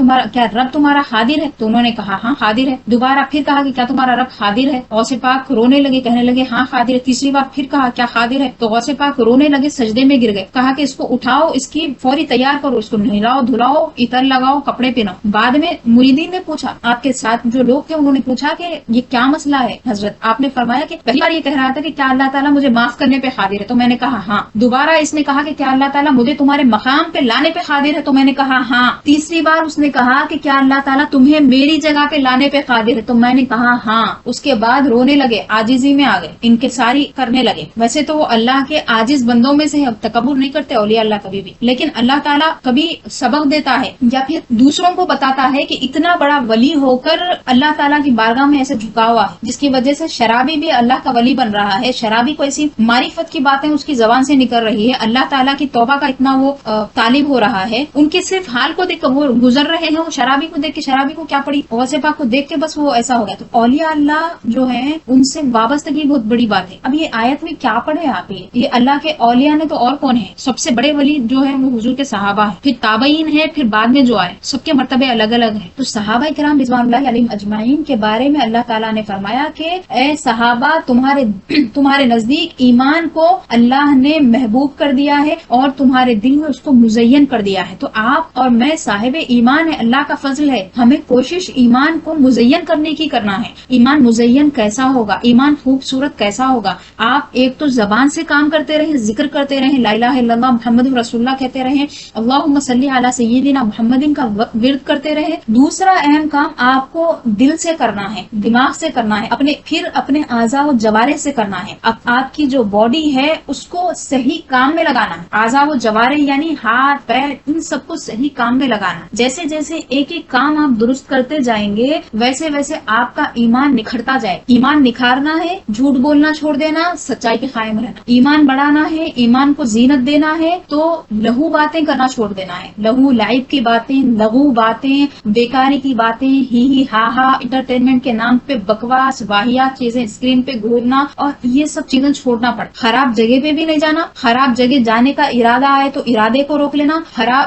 رب تمہارا حاضر ہے؟ تو انہوں نے کہا ہاں حاضر ہے۔ دوبارہ پھر کہا کہ کیا تمہارا رب حاضر ہے؟ غوث پاک رونے لگے، کہنے لگے ہاں حاضر ہے۔ تیسری بار پھر کہا کیا حاضر ہے؟ تو غوث پاک رونے لگے، سجدے میں گر گئے، کہا کہ اس کو اٹھاؤ، اس کی فوری تیار کرو، اس کو نہلاؤ دھلاؤ، عطر لگاؤ، کپڑے پہناؤ۔ بعد میں مریدین نے پوچھا، آپ کے ساتھ جو لوگ تھے انہوں نے پوچھا کہ یہ کیا مسئلہ ہے حضرت؟ آپ نے فرمایا کہ پہلی بار یہ کہہ رہا تھا کہ کیا اللہ تعالیٰ مجھے معاف کرنے پہ قادر ہے؟ تو میں نے کہا ہاں. دوبارہ اس نے کہا کہ کیا اللہ تعالیٰ مجھے تمہارے مقام پہ لانے پہ قادر ہے؟ تو میں نے کہا ہاں. تیسری بار اس نے کہا کہ کیا اللہ تعالیٰ تمہیں میری جگہ پہ لانے پہ قادر ہے؟ تو میں نے کہا ہاں. اس کے بعد رونے لگے، عاجزی میں آ گئے، انکساری کرنے لگے. ویسے تو وہ اللہ کے عاجز بندوں میں سے، اب تکبر نہیں کرتے اولیاء اللہ کبھی بھی، لیکن اللہ تعالیٰ کبھی سبق دیتا ہے یا پھر دوسروں کو بتاتا ہے کہ اتنا بڑا ولی ہو کر اللہ تعالیٰ کی بارگاہ میں ایسے جھکا ہوا ہے، جس کی وجہ سے شرابی بھی اللہ کا ولی بن رہا ہے. شرابی کو ایسی معرفت کی باتیں اس کی زبان سے نکل رہی ہے، اللہ تعالیٰ کی توبہ کا اتنا وہ طالب ہو رہا ہے. ان کے صرف حال کو دیکھ کر وہ گزر رہے ہیں، وہ شرابی کو دیکھ کے، شرابی کو کیا پڑی، غوث پاک کو دیکھ کے بس وہ ایسا ہو گیا. تو اولیاء اللہ جو ہے ان سے وابستگی بہت بڑی بات ہے. اب یہ آیت میں کیا پڑھے آپ؟ یہ اللہ کے اولیاء نے تو اور کون ہے؟ سب سے بڑے ولی جو ہے وہ حضور کے صحابہ ہیں، پھر تابعین ہے، پھر بعد میں جو آئے، سب کے مرتبے الگ الگ ہیں. تو صحابہ کرام رضوان اللہ علیہم اجمعین کے بارے میں اللہ تعالیٰ نے فرمایا کہ اے صحابہ، تمہارے نزدیک ایمان کو اللہ نے محبوب کر دیا ہے اور تمہارے دل میں اس کو مزین کر دیا ہے. تو آپ اور میں صاحب ایمان ہے، اللہ کا فضل ہے. ہمیں کوشش ایمان کو مزین کرنے کی کرنا ہے. ایمان مزین کیسا ہوگا؟ ایمان خوبصورت کیسا ہوگا؟ آپ ایک تو زبان سے کام کرتے رہیں، ذکر کرتے رہیں، لا الہ الا اللہ محمد رسول اللہ کہتے رہیں، اللہم صلی علی سیدنا محمد کا ورد کرتے رہیں. دوسرا اہم کام آپ کو دل سے کرنا ہے، دماغ سے کرنا ہے، پھر اپنے اعضاء و جوارح سے کرنا ہے. اب آپ کی جو باڈی ہے اس کو صحیح کام میں لگانا ہے. اعضاء و جوارح یعنی ہاتھ، پیر، ان سب کو صحیح کام میں لگانا. جیسے جیسے ایک ایک کام آپ درست کرتے جائیں گے ویسے ویسے آپ کا ایمان نکھرتا جائے. ایمان نکھارنا ہے، جھوٹ بولنا چھوڑ دینا، سچائی پہ قائم رہنا. ایمان بڑھانا ہے، ایمان کو زینت دینا ہے تو لہو باتیں کرنا چھوڑ دینا ہے. لہو لعب کی باتیں، لغو باتیں، بیکاری کی باتیں، ہی ہا ہا، انٹرٹینمنٹ کے نام پہ بکواس، واہیات چیزیں، اسکرین پہ گھورنا، اور یہ سب چیزیں چھوڑنا پڑ. خراب جگہ پہ بھی نہیں جانا. خراب جگہ جانے کا ارادہ آئے تو ارادے کو روک لینا.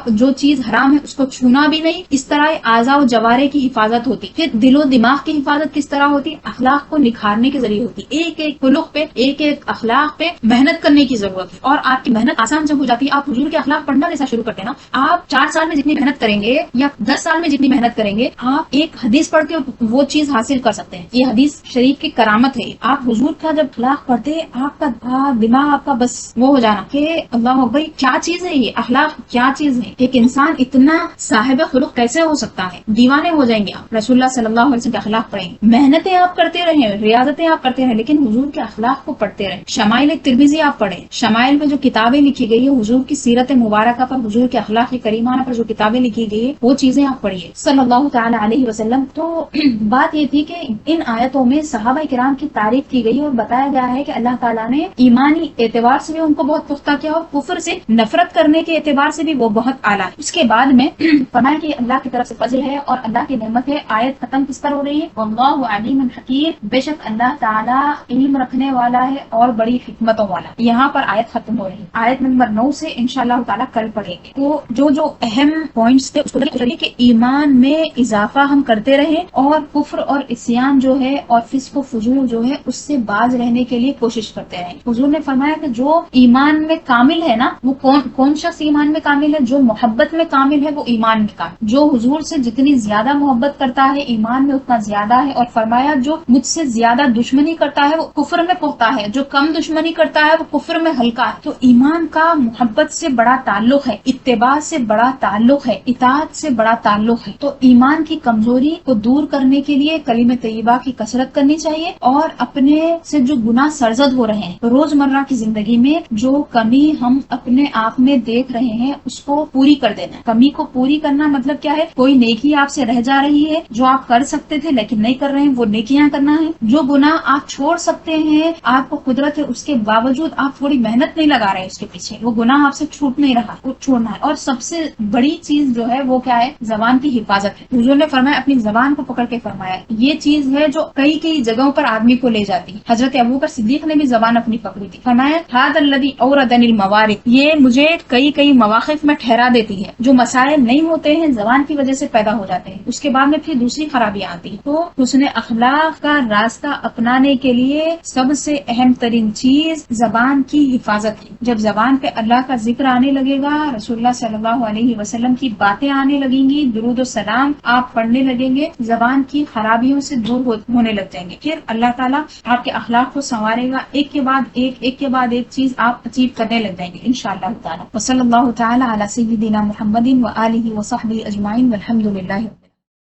جو چیز حرام ہے اس کو چھونا بھی نہیں. اس طرح اعضاء و جوارح کی حفاظت ہوتی. پھر دل و دماغ کی حفاظت کس طرح ہوتی؟ اخلاق کو نکھارنے کے ذریعے ہوتی. ایک ایک خلق پہ، ایک ایک اخلاق پہ محنت کرنے کی ضرورت ہے. اور آپ کی محنت آسان جب ہو جاتی ہے، آپ حضور کے اخلاق پڑھنا جیسا شروع کرتے ہیں نا، آپ 4 سال میں جتنی محنت کریں گے یا 10 سال میں جتنی محنت کریں گے، آپ ایک حدیث پڑھ کے وہ چیز حاصل کر سکتے ہیں. یہ حدیث شریف کی کرامت ہے. آپ حضور کا جب اخلاق پڑھتے ہیں، آپ کا دماغ آپ کا بس وہ ہو جانا کہ اللہ اکبر، کیا چیز ہے یہ اخلاق، کیا چیز ہے. ایک انسان اتنا صاحب خلق کیسے ہو سکتا ہے؟ دیوانے ہو جائیں گے آپ. رسول اللہ صلی اللہ علیہ وسلم کے اخلاق پڑھیں. محنتیں آپ کرتے رہیں، ریاضتیں آپ کرتے رہیں، لیکن حضور کے اخلاق کو پڑھتے رہیں. شمائل ترمذی آپ پڑھیں. شمائل میں جو کتابیں لکھی گئی ہے حضور کی سیرت مبارکہ پر، حضور کے اخلاق کریمانہ پر جو کتابیں لکھی گئی ہے، وہ چیزیں آپ پڑھیے صلی اللہ تعالی علیہ وسلم. تو بات یہ تھی کہ ان آیتوں میں صحابہ کرام کی تعریف کی گئی اور بتایا گیا ہے کہ اللہ تعالیٰ نے ایمانی اعتبار سے بھی ان کو بہت پختہ کیا اور کفر سے نفرت کرنے کے اعتبار سے بھی وہ بہت اعلیٰ ہے. اس کے بعد میں فرمایا کہ اللہ کی طرف سے فضل ہے اور اللہ کی نعمت ہے. آیت ختم کس پر ہو رہی ہے؟ واللہ علیم حکیم، بے شک اللہ تعالیٰ علم رکھنے والا ہے اور بڑی حکمتوں والا. یہاں پر آیت ختم ہو رہی ہے. آیت نمبر 9 سے انشاءاللہ تعالیٰ کل پڑھیں گے. تو جو اہم پوائنٹس تھے اس کو دیکھیں کہ ایمان میں اضافہ ہم کرتے رہیں اور کفر اور عصیان جو ہے اور فسق و فجور جو ہے اس سے باز رہنے کے لیے کوشش کرتے رہیں. حضور نے فرمایا کہ جو ایمان میں کامل ہے نا، وہ کون شخص ایمان میں کامل ہے؟ جو محبت میں کامل ہے وہ ایمان میں کامل. جو حضور سے جتنی زیادہ محبت کرتا ہے ایمان میں اتنا زیادہ ہے. اور فرمایا جو مجھ سے زیادہ دشمنی کرتا ہے وہ کفر میں پختہ ہے، جو کم دشمنی کرتا ہے وہ کفر میں ہلکا ہے. تو ایمان کا محبت سے بڑا تعلق ہے، اتباع سے بڑا تعلق ہے، اطاعت سے بڑا تعلق ہے. تو ایمان کی کمزوری کو دور کرنے کے لیے کلمہ طیبہ کی کثرت کرنی چاہیے اور اپنے سے جو گناہ سرزد ہو رہے ہیں روزمرہ کی زندگی میں، جو کمی ہم اپنے آپ میں دیکھ رہے ہیں اس کو پوری کر دینا. کمی کو پوری کرنا مطلب کیا ہے؟ کوئی نیکی آپ سے رہ جا رہی ہے جو آپ کر سکتے تھے لیکن نہیں کر رہے ہیں، وہ نیکیاں کرنا ہے. جو گناہ آپ چھوڑ سکتے ہیں، آپ کو قدرت ہے، اس کے باوجود آپ تھوڑی محنت نہیں لگا رہے اس کے پیچھے، وہ گناہ آپ سے چھوٹ نہیں رہا، وہ چھوڑنا ہے. اور سب سے بڑی چیز جو ہے وہ کیا ہے؟ زبان کی حفاظت ہے. حضور نے فرمایا اپنی زبان کو پکڑ کے فرمایا یہ چیز ہے جو کئی جگہوں پر آدمی کو لے جاتی. حضرت ابوبکر صدیق نے بھی زبان اپنی پکڑی تھی. فرمایا ھذا الذی اوردنی الموارد، یہ مجھے کئی مواقف میں ٹھہرا دیتی ہے. جو مسائل نہیں ہوتے ہیں زبان کی وجہ سے پیدا ہو جاتے ہیں، اس کے بعد میں پھر دوسری خرابیاں آتی ہیں. تو حسن اخلاق کا راستہ اپنانے کے لیے سب سے اہم ترین چیز زبان کی حفاظت ہے. جب زبان پہ اللہ کا ذکر آنے لگے گا، رسول اللہ صلی اللہ علیہ وسلم کی باتیں آنے لگیں گی، درود و سلام آپ پڑھنے لگیں گے، زبان کی خرابیوں سے دور ہونے لگ جائیں گے. پھر اللہ تعالیٰ آپ کے اخلاق کو سنوارے گا، ایک کے بعد ایک ایک کے بعد ایک چیز آپ اچیو کرنے لگ جائیں گے انشاءاللہ تعالی. وصلی اللہ تعالی علی سیدنا محمد و آلہ و صحبہ اجمعین والحمد للہ.